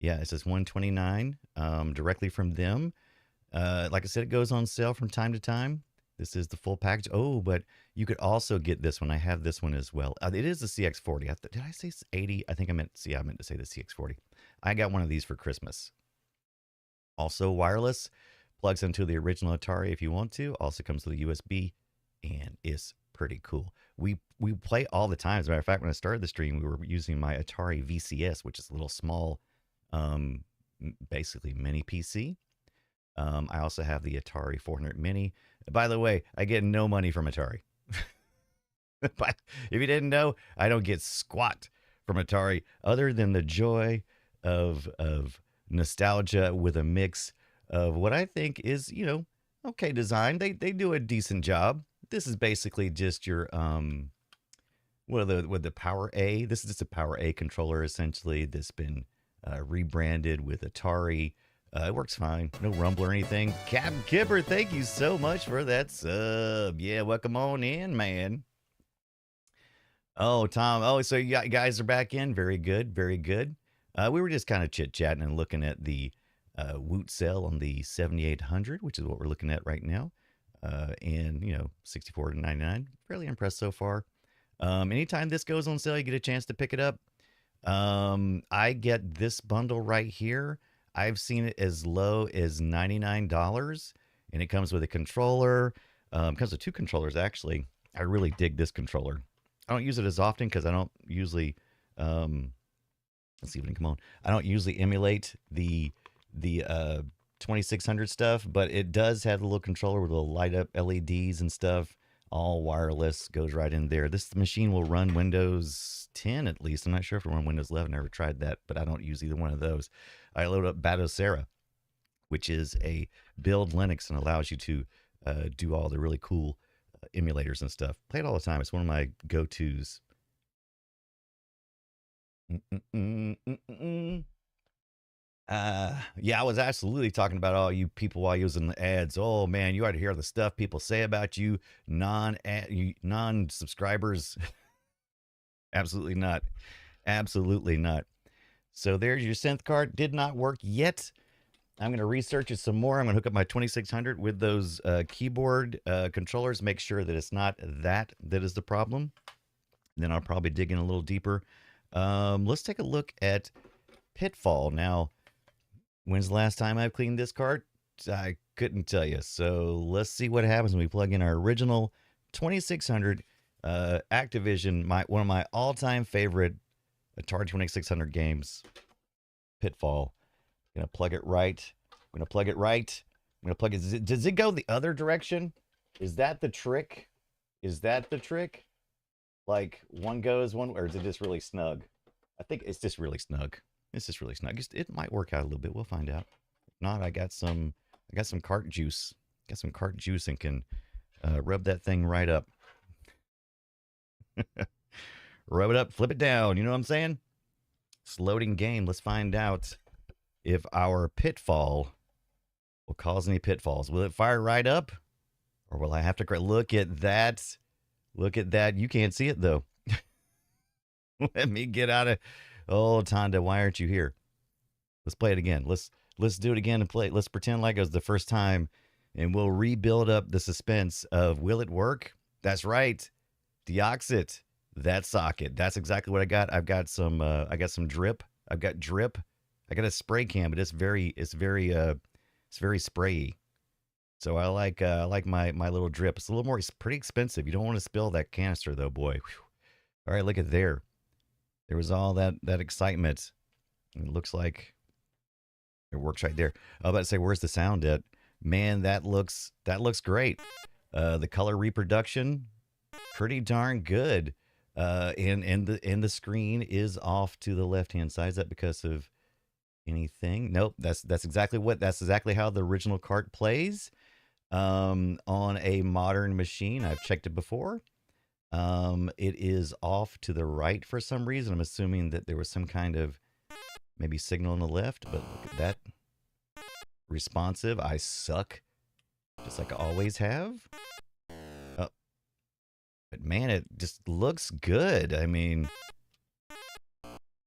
yeah, it says $129 directly from them. Like I said, it goes on sale from time to time. This is the full package. Oh, but you could also get this one. I have this one as well. It is the CX40. Did I say 80? I think I meant to say the CX40. I got one of these for Christmas. Also wireless. Plugs into the original Atari if you want to. Also comes with a USB, and it's pretty cool. We play all the time. As a matter of fact, when I started the stream, we were using my Atari VCS, which is a little small, basically mini PC. I also have the Atari 400 Mini. By the way, I get no money from Atari. But if you didn't know, I don't get squat from Atari other than the joy of nostalgia with a mix of what I think is, you know, okay design. They do a decent job. This is basically just your with the Power A. This is just a Power A controller essentially that's been rebranded with Atari. It works fine. No rumble or anything. Captain Kipper, thank you so much for that sub. Yeah, welcome on in, man. Oh, Tom. Oh, so you guys are back in. Very good. Very good. We were just kind of chit-chatting and looking at the Woot sale on the 7800, which is what we're looking at right now. And, you know, $64.99. Fairly impressed so far. Anytime this goes on sale, you get a chance to pick it up. I get this bundle right here. I've seen it as low as $99, and it comes with a controller. It comes with two controllers, actually. I really dig this controller. I don't use it as often because I don't usually, let's see if it can come on. I don't usually emulate the 2600 stuff, but it does have a little controller with a little light up LEDs and stuff. All wireless, goes right in there. This machine will run Windows 10 at least. I'm not sure if it will run Windows 11. I never tried that, but I don't use either one of those. I load up Batocera, which is a build Linux and allows you to do all the really cool emulators and stuff. Play it all the time. It's one of my go-tos. Yeah, I was absolutely talking about all you people while using the ads. Oh man, you ought to hear the stuff people say about you, non subscribers. Absolutely not. Absolutely not. So there's your synth card. Did not work yet. I'm going to research it some more. I'm going to hook up my 2600 with those keyboard controllers. Make sure that it's not that is the problem. Then I'll probably dig in a little deeper. Let's take a look at Pitfall. Now, when's the last time I've cleaned this card? I couldn't tell you. So let's see what happens when we plug in our original 2600 Activision, one of my all-time favorite Atari 2600 games, Pitfall. I'm gonna plug it right. I'm gonna plug it right. I'm gonna plug it. Does it go the other direction? Is that the trick? Is that the trick? Like one goes one, or is it just really snug? I think it's just really snug. It's just really snug. It might work out a little bit. We'll find out. If not, I got some cart juice. Got some cart juice and can rub that thing right up. Rub it up, flip it down. You know what I'm saying? It's loading game. Let's find out if our Pitfall will cause any pitfalls. Will it fire right up? Or will I have to look at that? Look at that. You can't see it though. Let me get out of. Oh, Tonda, why aren't you here? Let's play it again. Let's do it again and play it. Let's pretend like it was the first time, and we'll rebuild up the suspense of will it work? That's right. Deoxit. That socket. That's exactly what I got. I've got some drip. I've got drip. I got a spray can, but it's very sprayy. So I like my little drip. It's a little more. It's pretty expensive. You don't want to spill that canister though, boy. Whew. All right, look at there. There was all that excitement. It looks like it works right there. I was about to say, where's the sound at? Man, that looks great. The color reproduction, pretty darn good. And the screen is off to the left hand side. Is that because of anything? Nope. That's exactly how the original cart plays. On a modern machine, I've checked it before. It is off to the right for some reason. I'm assuming that there was some kind of maybe signal on the left, but look at that. Responsive. I suck, just like I always have. Oh, but man, it just looks good. I mean,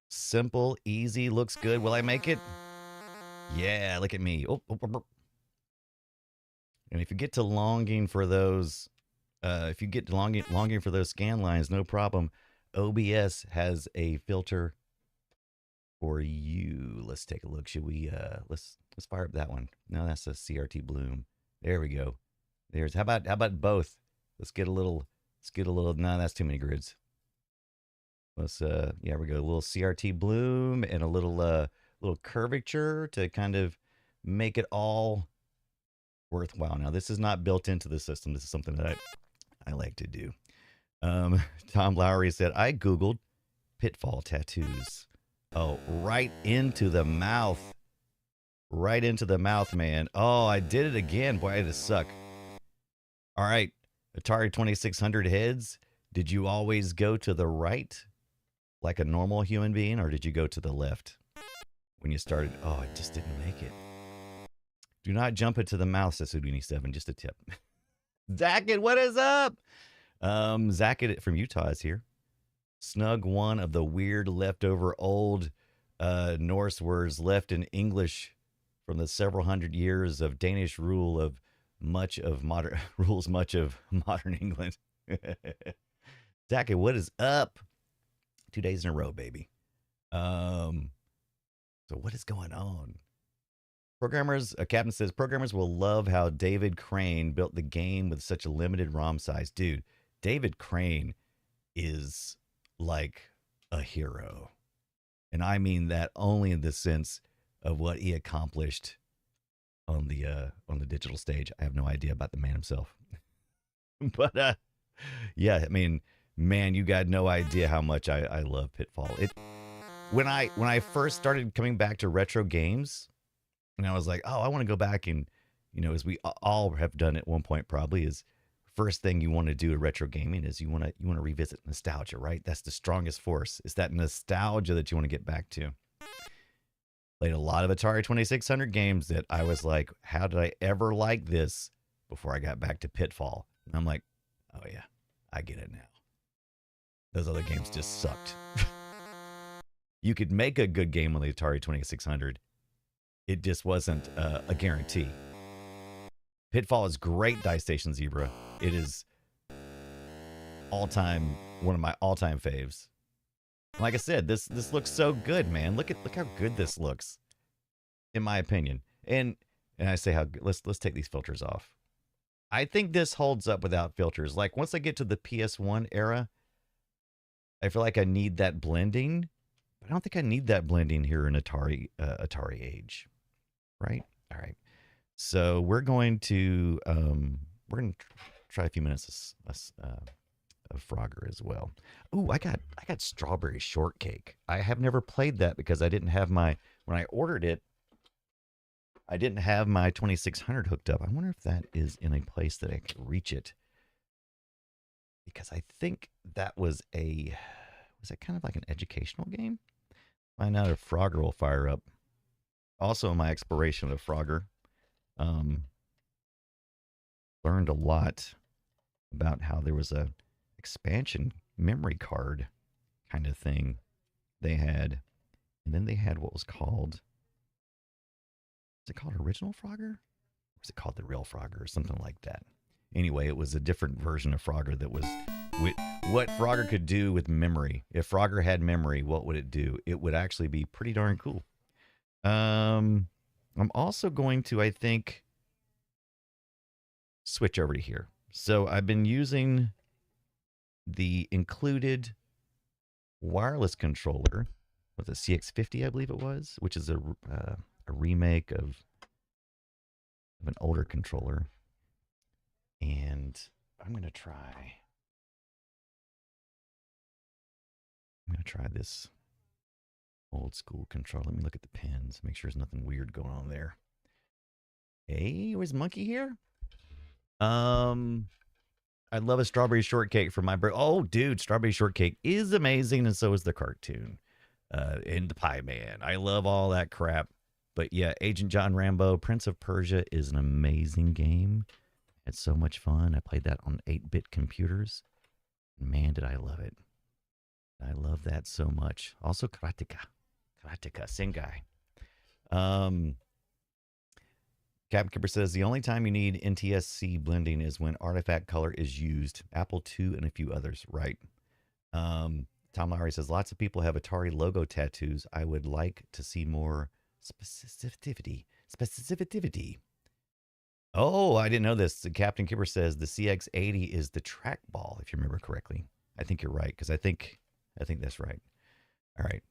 simple, easy, looks good. Will I make it? Yeah, look at me. Oh. And if you get to longing for those, longing for those scan lines, no problem. OBS has a filter for you. Let's take a look. Should we? Let's fire up that one. No, that's a CRT Bloom. There we go. There's how about both? Let's get a little. No, that's too many grids. Let's yeah, we go. A little CRT Bloom and a little curvature to kind of make it all worthwhile. Now, this is not built into the system. This is something that I like to do. Tom Lowry said, I Googled Pitfall tattoos. Oh, right into the mouth. Right into the mouth, man. Oh, I did it again. Boy, I just suck. All right. Atari 2600 heads. Did you always go to the right like a normal human being, or did you go to the left when you started? Oh, I just didn't make it. Do not jump into the mouth, says Houdini7. Just a tip. Zacket, what is up? Zacket from Utah is here. Snug one of the weird leftover old Norse words left in English from the several hundred years of Danish rule of much of modern England. Zacket, what is up? 2 days in a row, baby. So what is going on? Programmers, Captain says, programmers will love how David Crane built the game with such a limited ROM size. Dude, David Crane is like a hero. And I mean that only in the sense of what he accomplished on the digital stage. I have no idea about the man himself. But yeah, I mean, man, you got no idea how much I love Pitfall. When I first started coming back to retro games, and I was like, oh, I want to go back and, as we all have done at one point probably, is first thing you want to do at retro gaming is you want to revisit nostalgia, right? That's the strongest force. It's that nostalgia that you want to get back to. Played a lot of Atari 2600 games that I was like, how did I ever like this before I got back to Pitfall? And I'm like, oh yeah, I get it now. Those other games just sucked. You could make a good game on the Atari 2600. It just wasn't a guarantee. Pitfall is great, Dice Station Zebra. It is all-time, one of my all-time faves. Like I said, this looks so good, man. Look how good this looks, in my opinion. And I say how good. Let's take these filters off. I think this holds up without filters. Like once I get to the PS1 era, I feel like I need that blending. But I don't think I need that blending here in Atari age, right? All right. So we're going to try a few minutes of Frogger as well. Ooh, I got strawberry shortcake. I have never played that because I didn't have when I ordered it, I didn't have my 2600 hooked up. I wonder if that is in a place that I can reach it. Because I think that was it kind of like an educational game? Find out if Frogger will fire up. Also, in my exploration of Frogger, learned a lot about how there was a expansion memory card kind of thing they had. And then they had what was called, was it called Original Frogger? Or was it called The Real Frogger or something like that? Anyway, it was a different version of Frogger that was what Frogger could do with memory. If Frogger had memory, what would it do? It would actually be pretty darn cool. I'm also going to, I think, switch over to here. So I've been using the included wireless controller with a CX50, I believe it was, which is a remake of an older controller. And I'm going to try this old school controller. Let me look at the pins, make sure there's nothing weird going on there. Hey, was Monkey here? I love a strawberry shortcake for my birthday. Oh, dude, strawberry shortcake is amazing, and so is the cartoon. And the Pie Man. I love all that crap. But yeah, Agent John Rambo, Prince of Persia is an amazing game. It's so much fun. I played that on 8-bit computers. Man, did I love it. I love that so much. Also, Karateka, same guy. Captain Kipper says, the only time you need NTSC blending is when artifact color is used. Apple II and a few others, right? Tom Lowry says, lots of people have Atari logo tattoos. I would like to see more specificity. Oh, I didn't know this. Captain Kipper says the CX80 is the trackball, if you remember correctly. I think you're right, because I think that's right. All right.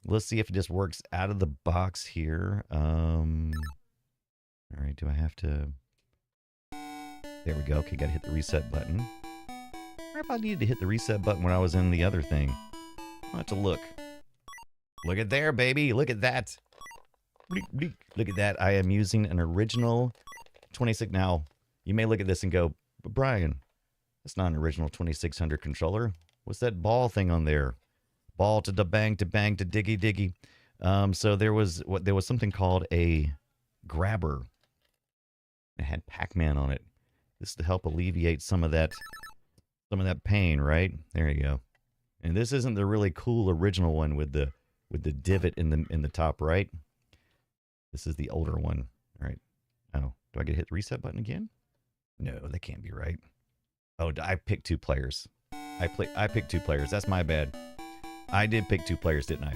Let's see if it just works out of the box here. All right, do I have to... There we go. Okay, got to hit the reset button. I wonder if I needed to hit the reset button when I was in the other thing. I'll have to look. Look at there, baby. Look at that. Look at that. I am using an original 26. Now, you may look at this and go, but Brian, that's not an original 2600 controller. What's that ball thing on there? Ball to da bang to bang to diggy diggy. So there was something called a grabber. It had Pac-Man on it. This is to help alleviate some of that pain, right? There you go. And this isn't the really cool original one with the divot in the top right. This is the older one. All right. Oh, do I get to hit the reset button again? No, that can't be right. Oh, I picked 2 players. I picked 2 players. That's my bad. I did pick 2 players, didn't I?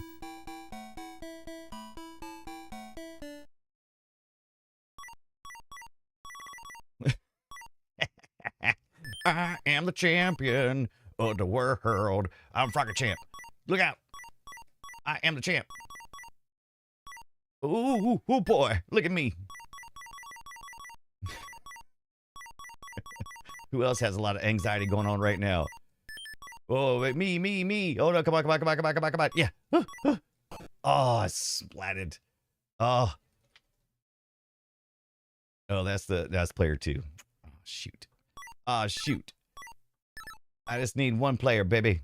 I am the champion of the world. I'm Frogger Champ. Look out. I am the champ. Ooh, boy. Look at me. Who else has a lot of anxiety going on right now? Oh, wait, me. Oh, no, come on. Yeah. Oh, I splatted. Oh. Oh, that's player 2. Oh, shoot. Oh, shoot. I just need 1 player, baby.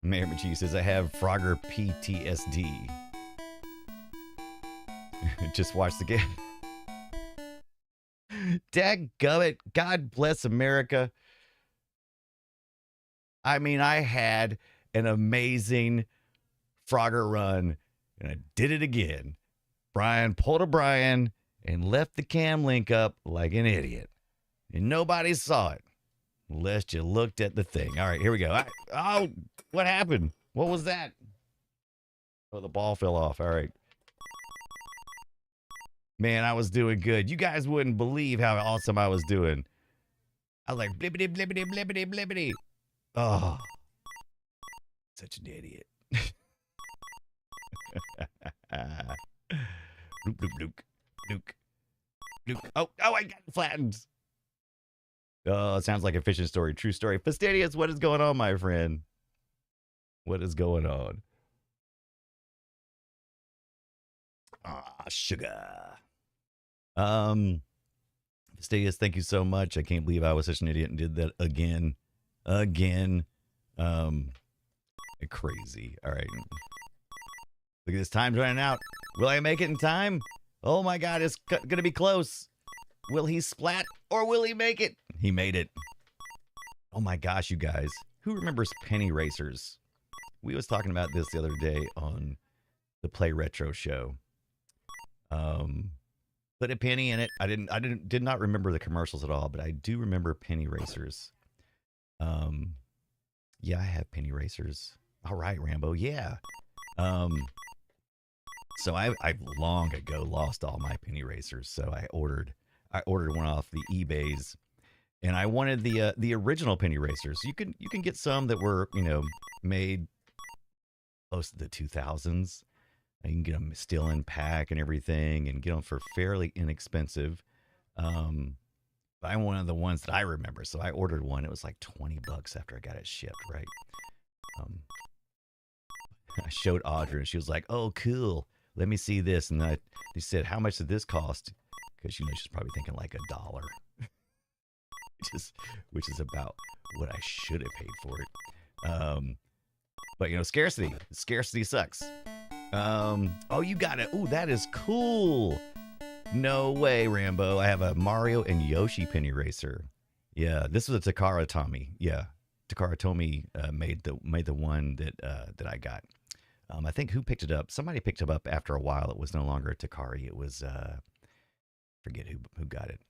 Mayor McGee says, I have Frogger PTSD. Just watch the game. Dadgummit. God bless America. I mean, I had an amazing Frogger run, and I did it again. Brian pulled a Brian and left the cam link up like an idiot. And nobody saw it unless you looked at the thing. All right, here we go. Oh, what happened? What was that? Oh, the ball fell off. All right. Man, I was doing good. You guys wouldn't believe how awesome I was doing. I was like, blibbity, blibbity, blibbity, blibbity. Oh, such an idiot. Bloop, bloop, bloop, bloop, bloop. Oh, I got flattened. Oh, it sounds like a fishing story. True story. Fastidious, what is going on, my friend? What is going on? Sugar. Fastidious, thank you so much. I can't believe I was such an idiot and did that again. Crazy. All right. Look at this. Time's running out. Will I make it in time? Oh my God, it's gonna be close. Will he splat or will he make it? He made it. Oh my gosh, you guys. Who remembers penny racers? We was talking about this the other day on the Play Retro show. Put a penny in it. I did not remember the commercials at all, but I do remember penny racers. Yeah, I have penny racers. All right, Rambo. Yeah. So I've long ago lost all my penny racers. So I ordered one off the eBays, and I wanted the original penny racers. You can get some that were made close to the 2000s. You can get them still in pack and everything, and get them for fairly inexpensive. I wanted the ones that I remember, so I ordered one. It was like $20 after I got it shipped, right? I showed Audrey, and she was like, "Oh, cool. Let me see this." And they said, "How much did this cost?" Because she's probably thinking like $1, which is about what I should have paid for it. But scarcity sucks. Oh, you got it. Oh, that is cool. No way, Rambo. I have a Mario and Yoshi penny racer. Yeah, this was a Takara Tomy. Yeah, Takara Tomy made the one that I got. I think who picked it up? Somebody picked it up after a while. It was no longer a Takari. It was forget who got it.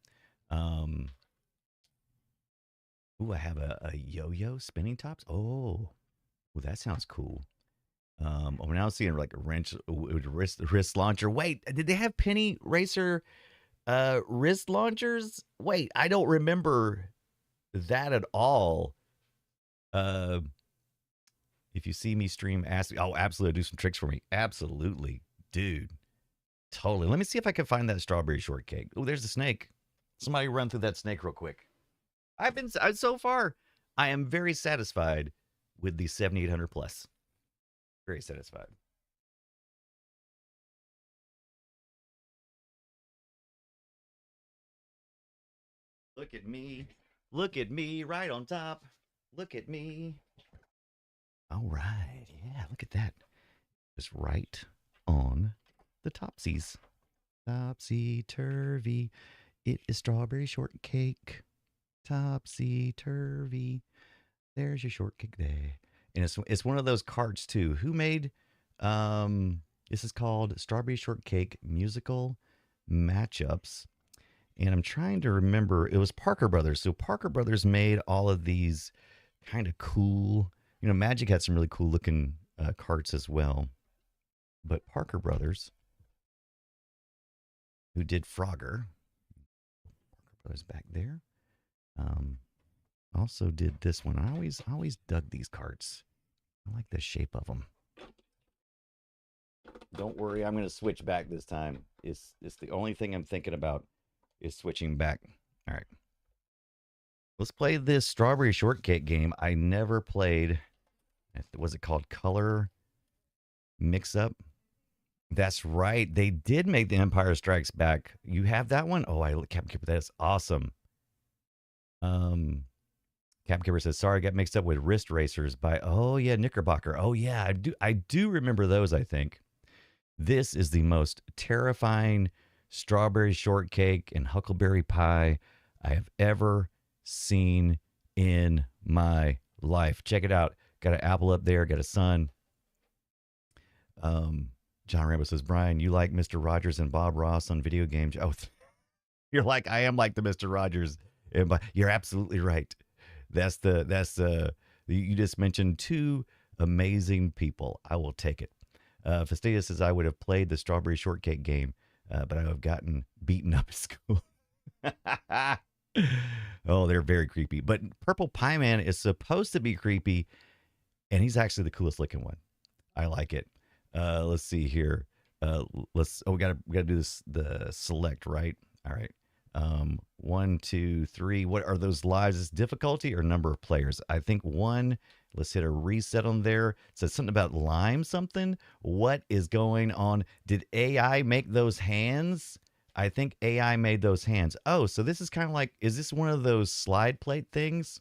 Ooh, I have a yo-yo spinning tops. Oh, that sounds cool. I'm now seeing like a wrench wrist launcher. Wait, did they have penny racer wrist launchers? Wait, I don't remember that at all. If you see me stream, ask me. Oh, absolutely, do some tricks for me. Absolutely, dude. Totally. Let me see if I can find that strawberry shortcake. Oh, there's the snake. Somebody run through that snake real quick. So far, I am very satisfied with the 7800 plus. Very satisfied. Look at me. Look at me right on top. Look at me. All right. Yeah, look at that. Just right on the topsies. Topsy-turvy. It is strawberry shortcake. Topsy-turvy. There's your shortcake there. And it's one of those cards too. Who made this is called Strawberry Shortcake Musical Matchups. And I'm trying to remember, it was Parker Brothers. So Parker Brothers made all of these kind of cool, Magic had some really cool looking cards as well. But Parker Brothers, who did Frogger, Parker Brothers back there, also did this one. I always dug these cards. I like the shape of them. Don't worry, I'm going to switch back this time. It's the only thing I'm thinking about is switching back. All right. Let's play this strawberry shortcake game. I never played. Was it called Color Mix Up? That's right. They did make the Empire Strikes Back. You have that one? Oh, I kept that's awesome. Capgiver says, sorry, I got mixed up with wrist racers by, oh, yeah, Knickerbocker. Oh, yeah, I do remember those, I think. This is the most terrifying strawberry shortcake and huckleberry pie I have ever seen in my life. Check it out. Got an apple up there, got a sun. John Rambo says, Brian, you like Mr. Rogers and Bob Ross on video games. Oh, you're like, I am like the Mr. Rogers. You're absolutely right. You just mentioned two amazing people. I will take it. Fastidious says, I would have played the strawberry shortcake game, but I would have gotten beaten up at school. Oh, they're very creepy. But Purple Pie Man is supposed to be creepy, and he's actually the coolest looking one. I like it. Let's see here. We gotta do this, the select, right? All right. 1, 2, 3. What are those lives? Is difficulty or number of players? I think 1. Let's hit a reset on there. It says something about lime something. What is going on? Did AI make those hands? I think AI made those hands. Oh, so this is kind of like, is this one of those slide plate things?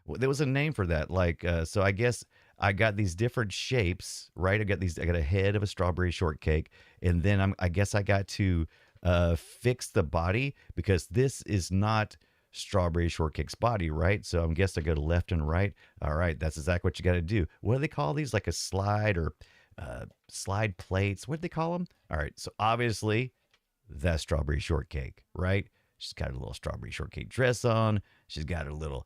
Well, there was a name for that. So I guess I got these different shapes, right? I got a head of a strawberry shortcake, and then I guess I got to fix the body, because this is not strawberry shortcake's body, right? So I'm guessing I go to left and right. All right, that's exactly what you got to do. What do they call these? Like a slide or slide plates? What do they call them? All right, so obviously that's strawberry shortcake, right? She's got a little strawberry shortcake dress on. She's got her little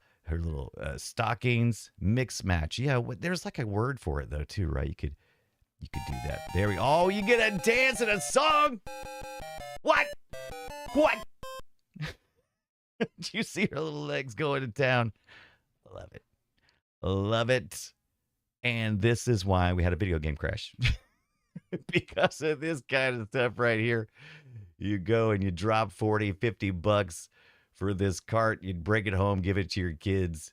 stockings. Mix match. Yeah, there's like a word for it though too, right? You could do that. There we go. Oh, you get a dance and a song. What? Do you see her little legs going to town? Love it. Love it. And this is why we had a video game crash. Because of this kind of stuff right here. You go and you drop 40, 50 bucks for this cart. You'd bring it home, give it to your kids.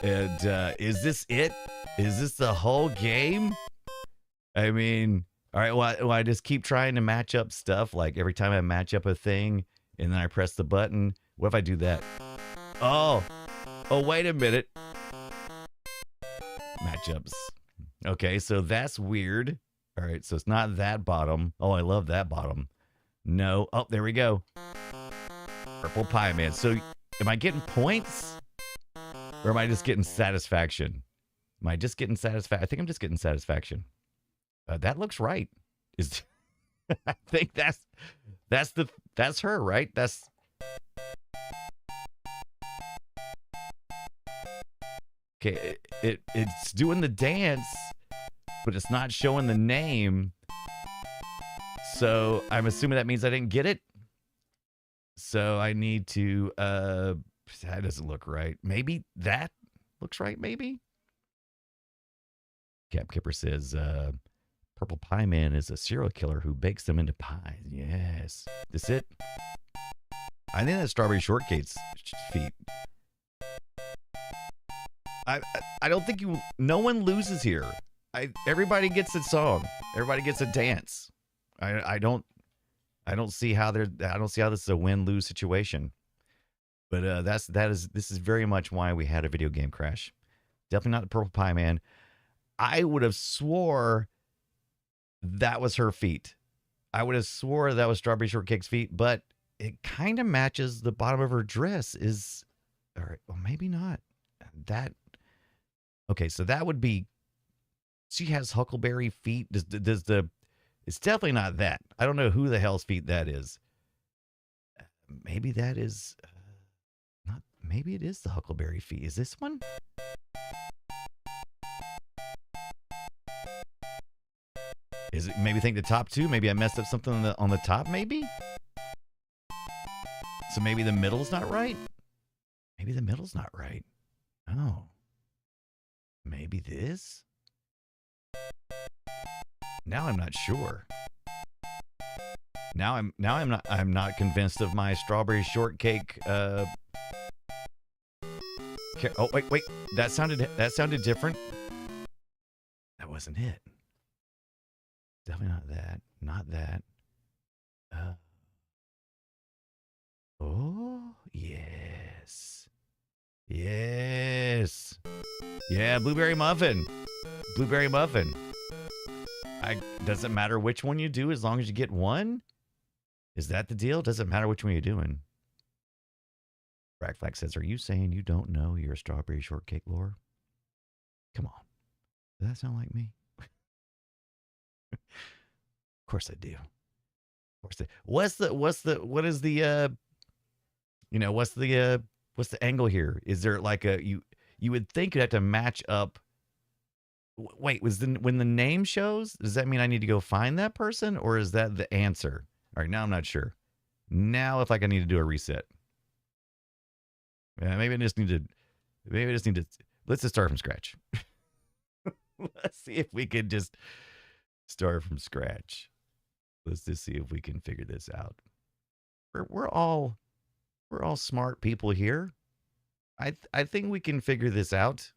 Is this it? Is this the whole game? I mean, all right, well, I just keep trying to match up stuff. Like every time I match up a thing and then I press the button, what if I do that? Oh, wait a minute. Matchups. Okay, so that's weird. All right, so it's not that bottom. Oh, I love that bottom. No. Oh, there we go. Purple Pie Man. So am I getting points? Or am I just getting satisfaction? Am I just getting satisfaction? I think I'm just getting satisfaction. That looks right. I think that's her, right? Okay. It's doing the dance, but it's not showing the name. So I'm assuming that means I didn't get it. So I need to. That doesn't look right. Maybe that looks right. Maybe. Cap Kipper says, Purple Pie Man is a serial killer who bakes them into pies. Yes. This it? I think that's Strawberry Shortcake's feet. I don't think no one loses here. Everybody gets a song. Everybody gets a dance. I don't see how this is a win-lose situation. But this is very much why we had a video game crash. Definitely not the Purple Pie Man. I would have swore that was her feet. I would have swore that was Strawberry Shortcake's feet, but it kind of matches the bottom of her dress. All right, well, maybe not. Okay, so that would be. She has huckleberry feet. It's definitely not that. I don't know who the hell's feet that is. Maybe that is not. Maybe it is the huckleberry feet. Is this one? Is it maybe think the top two? Maybe I messed up something on the top. Maybe. So maybe the middle's not right. Maybe the middle's not right. Oh. Maybe this. Now I'm not sure. Now I'm not convinced of my strawberry shortcake. Oh wait. That sounded different. That wasn't it. Definitely not that. Not that. Oh yes. Yes. Yeah, blueberry muffin. Blueberry muffin. Doesn't matter which one you do as long as you get one? Is that the deal? Doesn't matter which one you're doing. Bragg Flag says, are you saying you don't know your strawberry shortcake lore? Come on. Does that sound like me? Of course I do. Of course. What's the angle here? Is there like you would think you'd have to match up. Wait, when the name shows, does that mean I need to go find that person, or is that the answer? All right, now I'm not sure. Now if I need to do a reset. Yeah, maybe I just need to let's just start from scratch. Let's see if we can just start from scratch. Let's just see if we can figure this out. We're all smart people here. I think we can figure this out.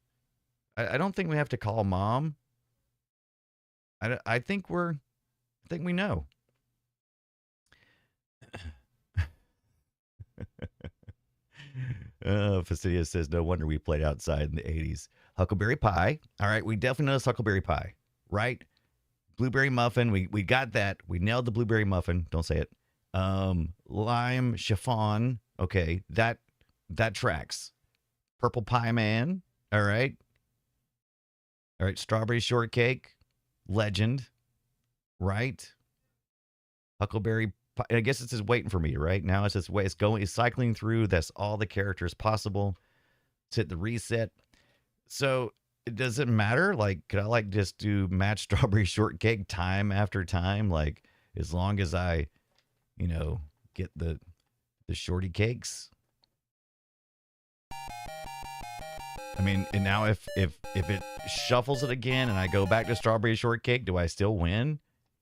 I don't think we have to call mom. I think we know. Fastidious says, no wonder we played outside in the 80s. Huckleberry pie. All right, we definitely know it's huckleberry pie, right? Blueberry muffin. We got that. We nailed the blueberry muffin. Don't say it. Lime chiffon. Okay, that tracks. Purple pie man. All right. All right, strawberry shortcake. Legend. Right? Huckleberry. I guess it's just waiting for me right now. It's just it's cycling through. That's all the characters possible. Let's hit the reset. So it doesn't matter. Like, could I just do match strawberry shortcake time after time? Like, as long as I, get the shorty cakes. I mean, and now if it shuffles it again and I go back to strawberry shortcake, do I still win?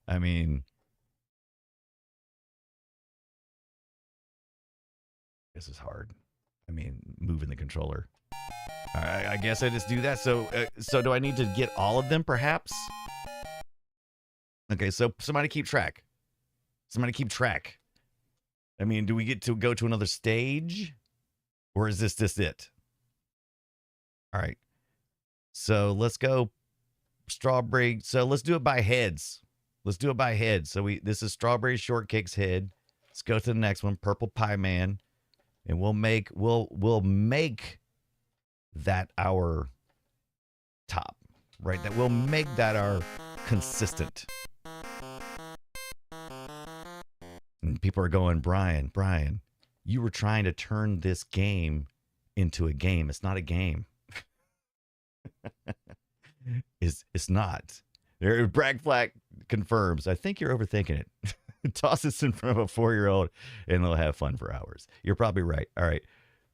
I mean. This is hard. I mean, moving the controller. All right, I guess I just do that. So do I need to get all of them, perhaps? Okay, so somebody keep track. I mean, do we get to go to another stage? Or is this just it? All right. So let's go strawberry. So let's do it by heads. So this is strawberry shortcake's head. Let's go to the next one, purple pie man. And we'll make that our top, right? That we'll make that our consistent. And people are going, Brian, you were trying to turn this game into a game. It's not a game. It's not. Bragg Flag confirms. I think you're overthinking it. Toss this in front of a 4-year-old and they'll have fun for hours. You're probably right. All right.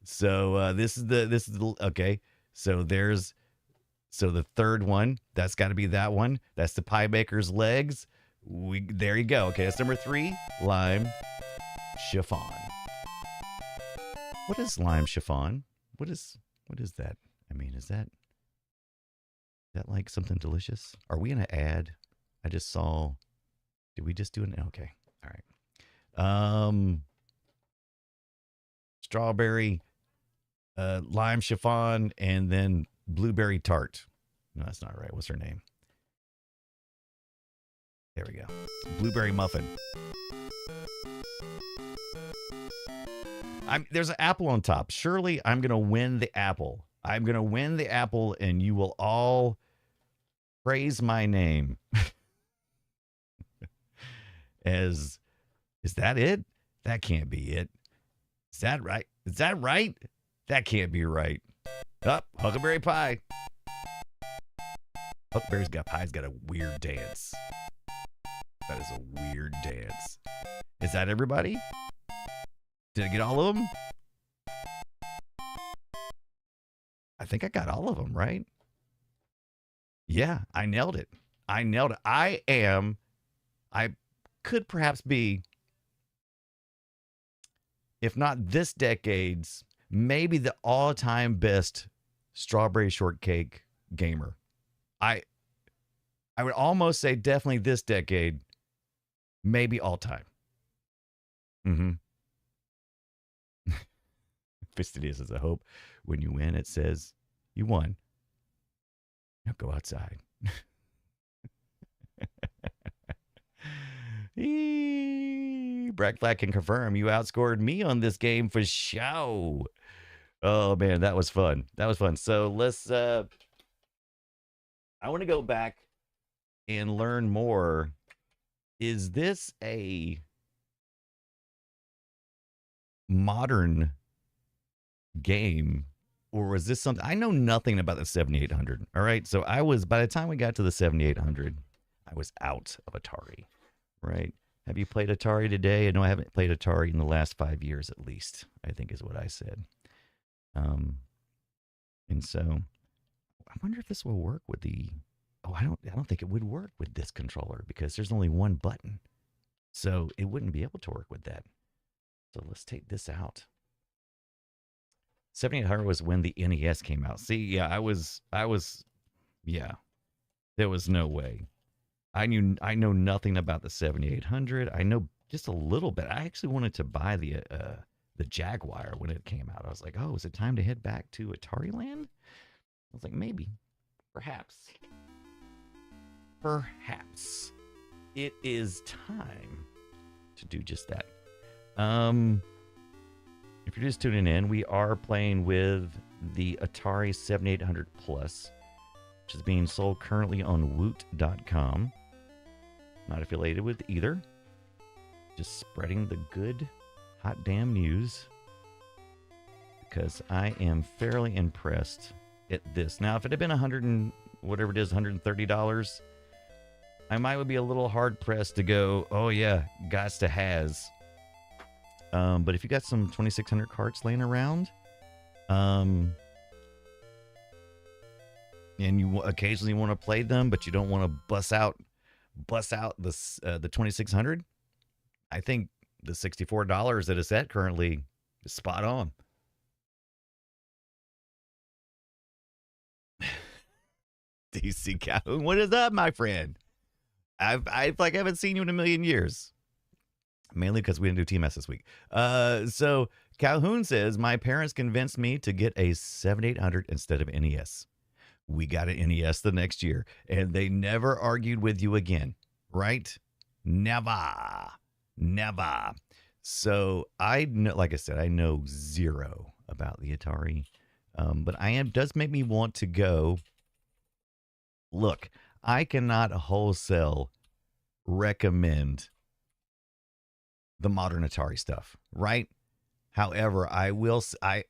So this is the okay. So the third one, that's got to be that one. That's the pie maker's legs. There you go. Okay, that's number 3, lime chiffon. What is lime chiffon? What is that? I mean, is that like something delicious? Are we in an ad? I just saw. Did we just do an? Okay. All right. Strawberry, lime chiffon, and then blueberry tart. No, that's not right. What's her name? There we go. Blueberry muffin. There's an apple on top. Surely I'm going to win the apple. I'm going to win the apple, and you will all praise my name. Is that it? That can't be it. Is that right? That can't be right. Huckleberry pie. Huckleberry's pie's got a weird dance. That is a weird dance. Is that everybody? Did I get all of them? I think I got all of them, right? Yeah, I nailed it. I could perhaps be, if not this decade's, maybe the all-time best strawberry shortcake gamer. I would almost say definitely this decade, maybe all time. Fastidious as I hope When you win, it says you won. Now go outside. Bragg Flat can confirm you outscored me on this game for show. Oh man, that was fun. That was fun. So let's I want to go back and learn more. Is this a modern game, or was this something? I know nothing about the 7800. All right, so by the time we got to the 7800, I was out of Atari. Right? Have you played Atari today? No, I haven't played Atari in the last 5 years at least, I think is what I said. And so I wonder if this will work with the. Oh, I don't think it would work with this controller because there's only one button, so it wouldn't be able to work with that. So let's take this out. 7800 was when the NES came out. See, yeah, I was, yeah, there was no way. I know nothing about the 7800. I know just a little bit. I actually wanted to buy the Jaguar when it came out. I was like, oh, is it time to head back to Atari Land? I was like, maybe, perhaps it is time to do just that. If you're just tuning in, we are playing with the Atari 7800 Plus, which is being sold currently on Woot.com. Not affiliated with either. Just spreading the good, hot damn news. Because I am fairly impressed at this. Now, if it had been $130, I might would be a little hard pressed to go, oh yeah, gots to has. But if you got some 2600 carts laying around, and you occasionally want to play them, but you don't want to bust out the 2600, I think the $64 that it's at currently is spot on. DC Calhoun, what is up, my friend? I haven't seen you in a million years. Mainly because we didn't do TMS this week. So Calhoun says, my parents convinced me to get a 7800 instead of NES. We got an NES the next year, and they never argued with you again, right? Never. So I know, like I said, I know zero about the Atari, but does make me want to go. Look, I cannot wholesale recommend the modern Atari stuff, right? However, I will say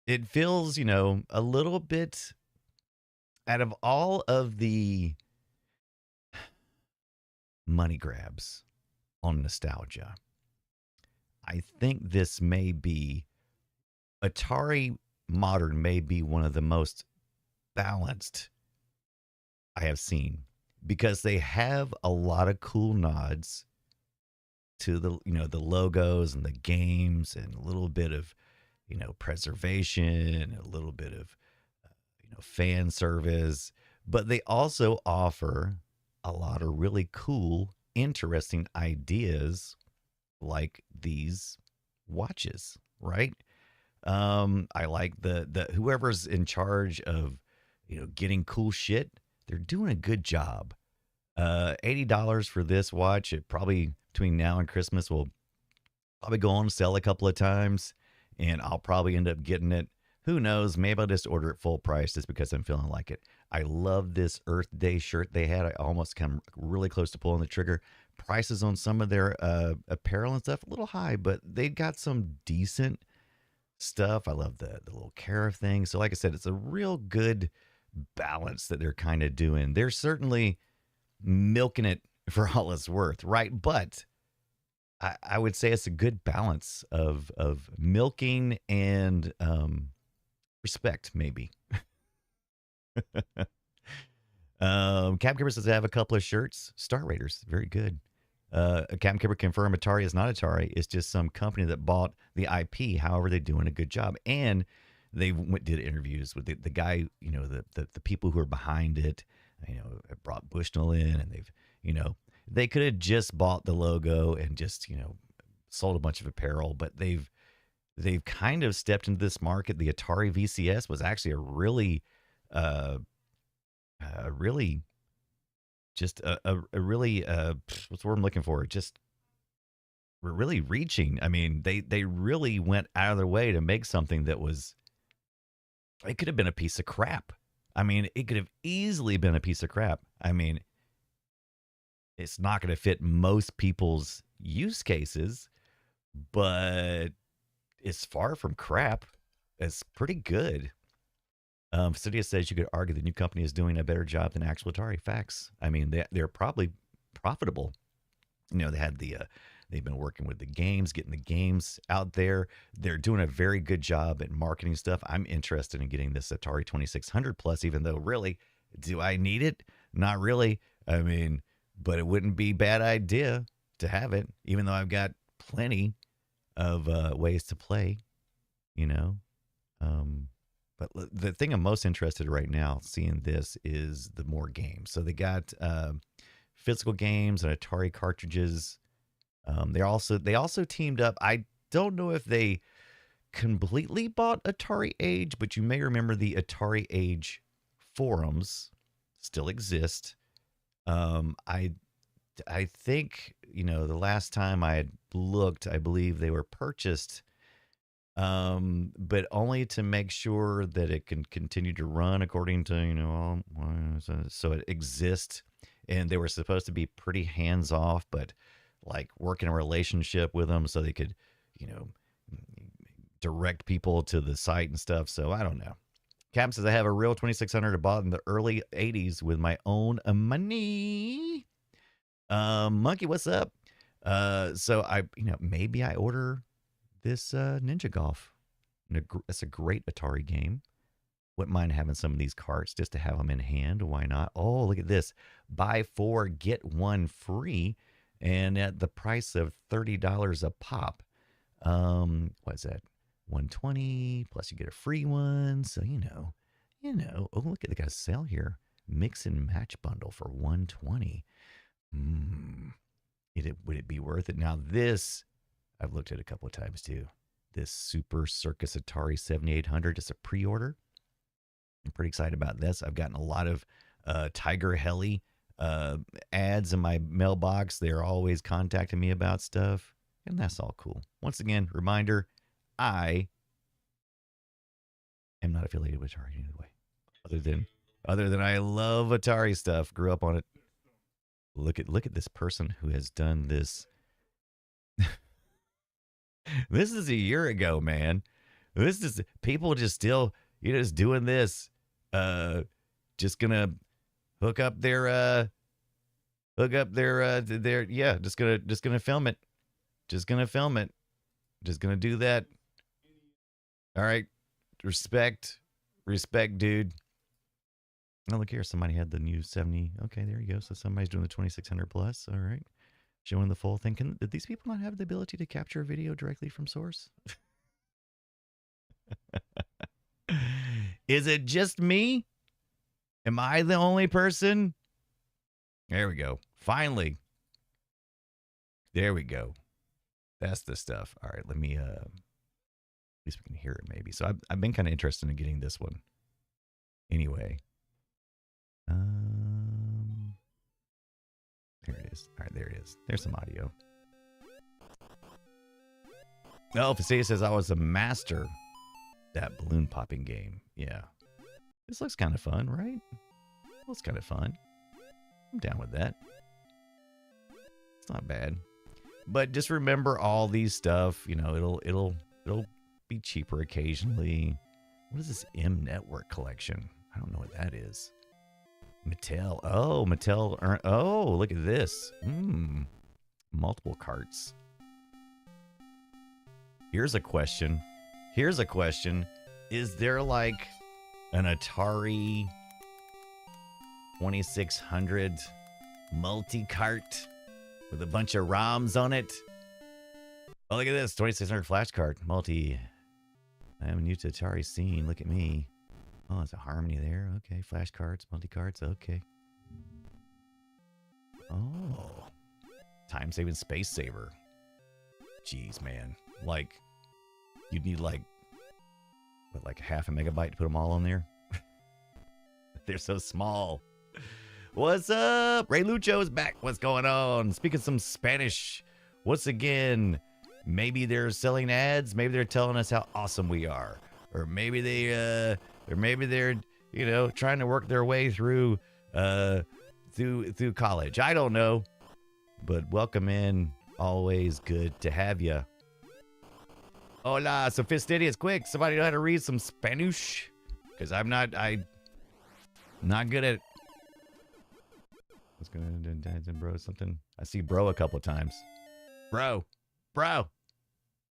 it feels, a little bit out of all of the money grabs on nostalgia. I think this may be Atari Modern may be one of the most balanced I have seen, because they have a lot of cool nods to the logos and the games, and a little bit of preservation, a little bit of fan service, but they also offer a lot of really cool, interesting ideas like these watches, right? I like the whoever's in charge of getting cool shit. They're doing a good job. $80 for this watch. It probably between now and Christmas will probably go on sale a couple of times, and I'll probably end up getting it. Who knows? Maybe I'll just order it full price just because I'm feeling like it. I love this Earth Day shirt they had. I almost come really close to pulling the trigger. Prices on some of their apparel and stuff a little high, but they got some decent stuff. I love the little Cara thing. So like I said, it's a real good balance that they're kind of doing. They're certainly milking it for all it's worth, right? But I would say it's a good balance of milking and respect, maybe. Capkeeper says I have a couple of shirts. Star Raiders, very good. Capkeeper confirmed Atari is not Atari. It's just some company that bought the IP. However, they're doing a good job, and they did interviews with the guy. The people who are behind it. Brought Bushnell in, and they could have just bought the logo and just sold a bunch of apparel, but they've they've kind of stepped into this market. The Atari VCS was actually uh, a really, just a really, what's the word I'm looking for? Just really reaching. I mean, they really went out of their way to make something that was, it could have been a piece of crap. I mean, it could have easily been a piece of crap. I mean, it's not going to fit most people's use cases, but it's far from crap. It's pretty good. Fastidia says you could argue the new company is doing a better job than actual Atari. Facts. I mean, they're probably profitable. You know, they've been working with the games, getting the games out there. They're doing a very good job at marketing stuff. I'm interested in getting this Atari 2600 Plus, even though really, do I need it? Not really. I mean, but it wouldn't be a bad idea to have it, even though I've got plenty of ways to play, you know. But the thing I'm most interested in right now, seeing this, is the more games. So they got physical games and Atari cartridges. They also teamed up. I don't know if they completely bought Atari Age, but you may remember the Atari Age forums still exist. I think, you know, the last time I had looked, I believe they were purchased, but only to make sure that it can continue to run according to, you know, so it exists. And they were supposed to be pretty hands off, but like work in a relationship with them so they could, you know, direct people to the site and stuff. So I don't know. Cap says I have a real 2600 I bought in the early 80s with my own money. Monkey, what's up? So I, you know, maybe I order this Ninja Golf. That's a great Atari game. Wouldn't mind having some of these carts just to have them in hand. Why not? Oh, look at this. Buy 4, get 1 free. And at the price of $30 a pop. What is that? 120 plus you get a free one. So, you know. Oh, look at the guy's sale here. Mix and match bundle for 120. Would it be worth it? Now this, I've looked at a couple of times too. This Super Circus Atari 7800 is a pre-order. I'm pretty excited about this. I've gotten a lot of Tiger Heli ads in my mailbox. They're always contacting me about stuff, and that's all cool. Once again, reminder, I am not affiliated with Atari in any way, other than I love Atari stuff. Grew up on it. Look at this person who has done this. This is a year ago, man. This is people just still, you're just doing this. Just gonna hook up their yeah, just gonna film it. Just gonna film it. Just gonna do that. All right. Respect, dude. Oh, look here. Somebody had the new 70. Okay, there you go. So somebody's doing the 2600 plus. All right. Showing the full thing. Did these people not have the ability to capture a video directly from source? Is it just me? Am I the only person? There we go. Finally. There we go. That's the stuff. All right, let me at least we can hear it maybe. So I've been kind of interested in getting this one. Anyway. There it is. All right, there it is. There's some audio. Oh, Facia says I was a master. That balloon popping game. Yeah. This looks kind of fun, right? Looks kind of fun. I'm down with that. It's not bad. But just remember all these stuff, you know, it'll be cheaper occasionally. What is this M Network collection? I don't know what that is. Mattel. Oh, Mattel. Oh, look at this. Multiple carts. Here's a question. Is there like an Atari 2600 multi-cart with a bunch of ROMs on it? Oh, look at this. 2600 flash cart. Multi. I am new to Atari scene. Look at me. Oh, it's a harmony there. Okay. Flash carts, multi-carts. Okay. Oh. Time-saving space saver. Jeez, man. Like, You'd need like, what, like half a megabyte to put them all on there? They're so small. What's up? Ray Lucho is back. What's going on? Speaking some Spanish. Once again, maybe they're selling ads. Maybe they're telling us how awesome we are. Or maybe they're, you know, trying to work their way through college. I don't know. But welcome in. Always good to have you. Hola, Sophistidious. Quick, somebody know how to read some Spanish? Because I'm not good at it. What's going on, dads and bro? Something. I see bro a couple of times. Bro.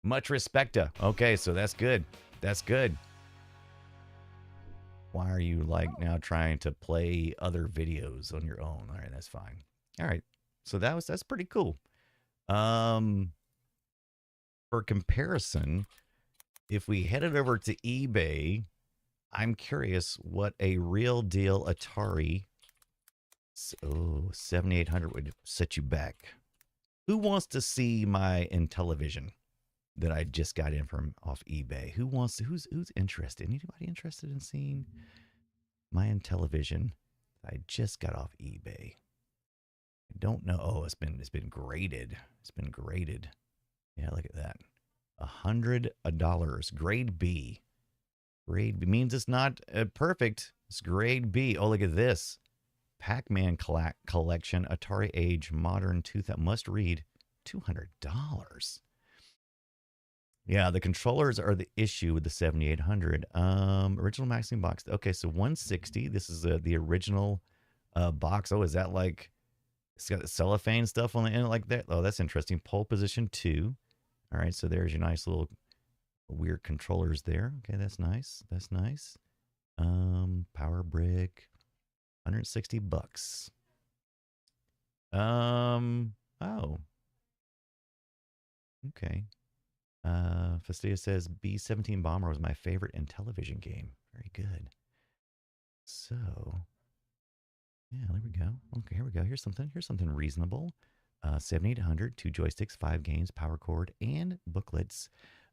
Much respecta. Okay, so that's good. That's good. Why are you like now trying to play other videos on your own? All right, that's fine. All right. So that's pretty cool. For comparison, if we headed over to eBay, I'm curious what a real deal Atari 7800 would set you back. Who wants to see my Intellivision that I just got in from off eBay? Who's interested? Anybody interested in seeing my Intellivision that I just got off eBay? I don't know. Oh, it's been graded. It's been graded. Yeah, look at that. $100. Grade B. Grade B means it's not perfect. It's grade B. Oh, look at this. Pac-Man collection, Atari Age, Modern 2000. Must read. $200. Yeah, the controllers are the issue with the 7800. Original maximum box. Okay, so 160. This is the original box. Oh, is that like... It's got the cellophane stuff on the end like that. Oh, that's interesting. Pole position 2. All right, so there's your nice little weird controllers there. Okay, that's nice. That's nice. Power brick, $160. Oh. Okay. Festia says B-17 Bomber was my favorite Intellivision game. Very good. So, yeah, there we go. Okay, here we go. Here's something reasonable. 7800, 2 joysticks, 5 games, power cord, and booklets.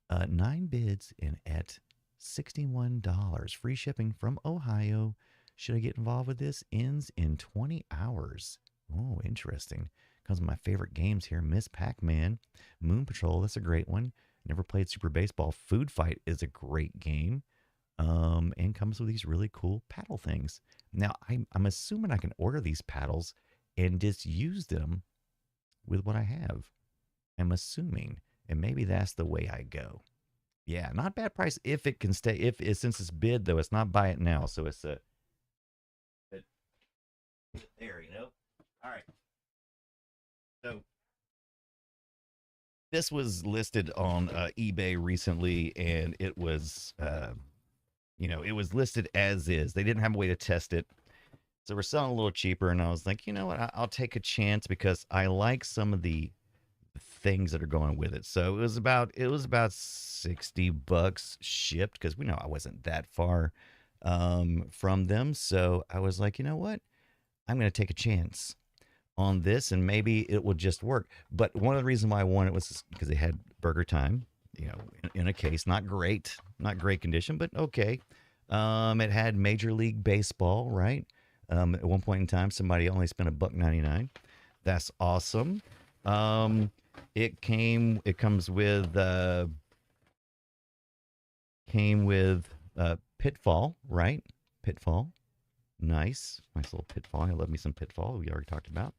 9 bids and at $61. Free shipping from Ohio. Should I get involved with this? Ends in 20 hours. Oh, interesting. Comes with my favorite games here. Miss Pac-Man, Moon Patrol. That's a great one. Never played Super Baseball. Food Fight is a great game. And comes with these really cool paddle things. Now, I'm assuming I can order these paddles and just use them with what I have. I'm assuming. And maybe that's the way I go. Yeah, not bad price if it can stay. Since it's bid, though, it's not buy it now. So it's there, you know. All right. So this was listed on eBay recently, and it was... it was listed as is. They didn't have a way to test it. So we're selling a little cheaper. And I was like, you know what? I'll take a chance because I like some of the things that are going with it. So it was about $60 shipped because we know I wasn't that far from them. So I was like, you know what? I'm going to take a chance on this and maybe it will just work. But one of the reasons why I wanted it was because they had Burger Time. In a case, not great condition, but okay. It had Major League Baseball, right? At one point in time, somebody only spent $1.99. That's awesome. It comes with Pitfall, right? Pitfall, nice little Pitfall. I love me some Pitfall. We already talked about.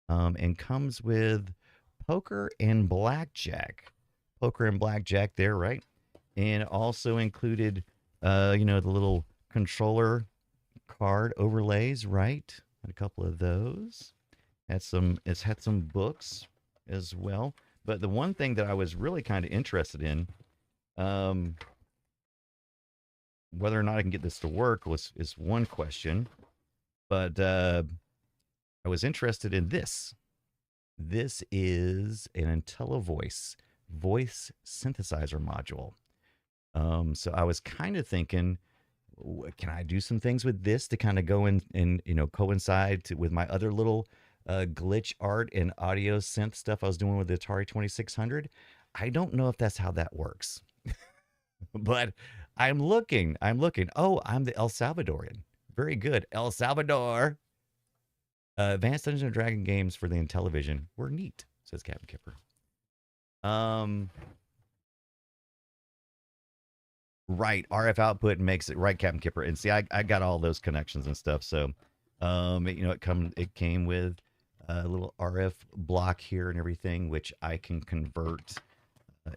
And comes with Poker and Blackjack. Poker and Blackjack there, right? And also included, the little controller card overlays, right? A couple of those. It's had some books as well. But the one thing that I was really kind of interested in, whether or not I can get this to work is one question. But I was interested in this. This is an IntelliVoice voice synthesizer module. So I was kind of thinking, can I do some things with this to kind of go in and coincide with my other little glitch art and audio synth stuff I was doing with the Atari 2600? I don't know if that's how that works. But I'm looking. I'm looking. Oh, I'm the El Salvadorian. Very good. El Salvador. Advanced Dungeons and Dragon games for the Intellivision were neat, says Captain Kipper. Um, right. RF output makes it right, Captain Kipper. And see, I got all those connections and stuff. So, it came with a little RF block here and everything, which I can convert.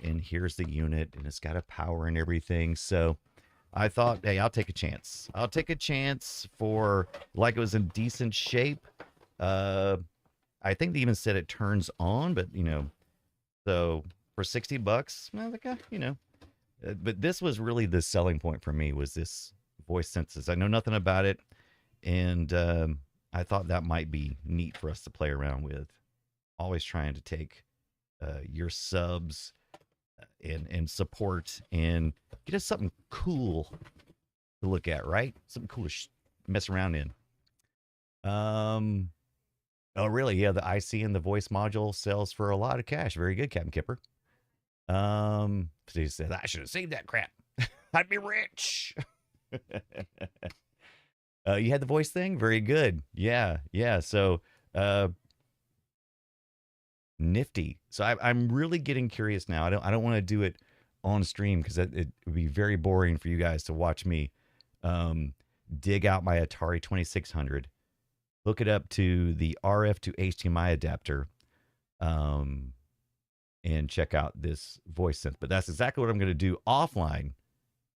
And here's the unit, and it's got a power and everything. So I thought, hey, I'll take a chance. I'll take a chance for like it was in decent shape. I think they even said it turns on, but so for $60, I was like, but this was really the selling point for me was this voice senses. I know nothing about it, and I thought that might be neat for us to play around with. Always trying to take your subs and support and get us something cool to look at, right? Something cool to mess around in. Oh, really? Yeah, the IC and the voice module sells for a lot of cash. Very good, Captain Kipper. So he said, I should have saved that crap. I'd be rich. You had the voice thing? Very good. Yeah, yeah. So, nifty. So I'm really getting curious now. I don't want to do it on stream because it would be very boring for you guys to watch me dig out my Atari 2600, hook it up to the RF to HDMI adapter, and check out this voice synth. But that's exactly what I'm going to do offline.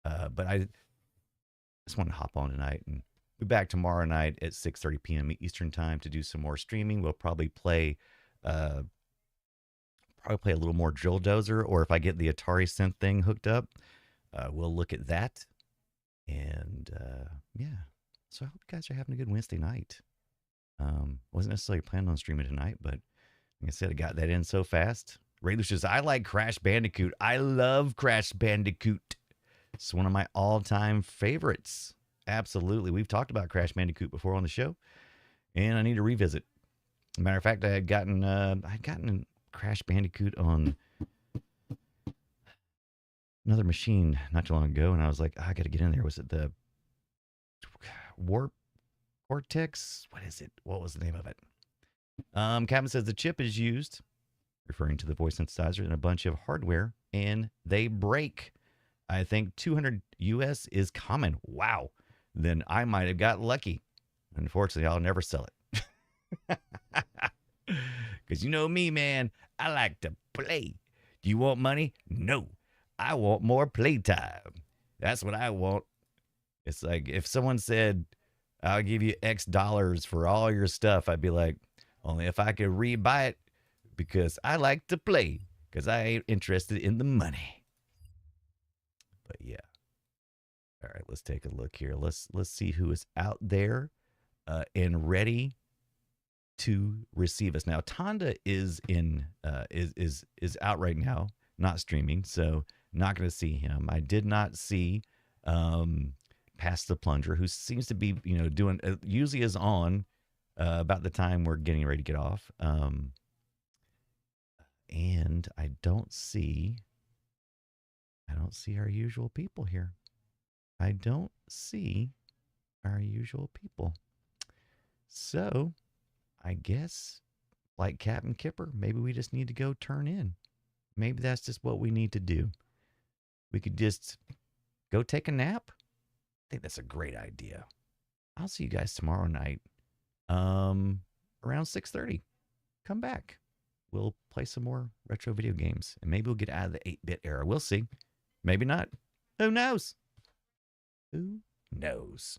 But I just want to hop on tonight and be back tomorrow night at 6:30 p.m. Eastern time to do some more streaming. We'll probably play a little more Drill Dozer, or if I get the Atari synth thing hooked up, we'll look at that. And yeah, so I hope you guys are having a good Wednesday night. Wasn't necessarily planning on streaming tonight, but like I said, I got that in so fast. Ray Luce says, I like Crash Bandicoot. I love Crash Bandicoot. It's one of my all-time favorites. Absolutely. We've talked about Crash Bandicoot before on the show, and I need to revisit. Matter of fact, I had gotten Crash Bandicoot on another machine not too long ago, and I was like, I got to get in there. Was it the Warp Cortex? What is it? What was the name of it? Captain says the chip is used, referring to the voice synthesizer, in a bunch of hardware, and they break. I think 200 US is common. Wow. Then I might have got lucky. Unfortunately, I'll never sell it. Because you know me, man. I like to play. Do you want money? No. I want more playtime. That's what I want. It's like if someone said, I'll give you X dollars for all your stuff, I'd be like, only if I could rebuy it, because I like to play, because I ain't interested in the money. But yeah. All right, let's take a look here. Let's see who is out there and ready to receive us. Now, Tonda is out right now, not streaming, so not going to see him. I did not see Past the Plunger, who seems to be doing usually is on about the time we're getting ready to get off. And I don't see our usual people here. I don't see our usual people. So I guess, like Captain Kipper, maybe we just need to go turn in. Maybe that's just what we need to do. We could just go take a nap. I think that's a great idea. I'll see you guys tomorrow night around 6:30. Come back. We'll play some more retro video games, and maybe we'll get out of the 8-bit era. We'll see. Maybe not. Who knows? Who knows?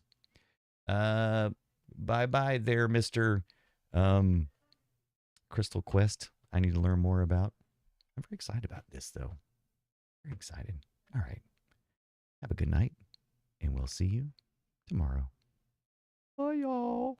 Bye-bye there, Mr. Crystal Quest. I need to learn more about. I'm very excited about this, though. Very excited. All right. Have a good night, and we'll see you tomorrow. Bye, y'all.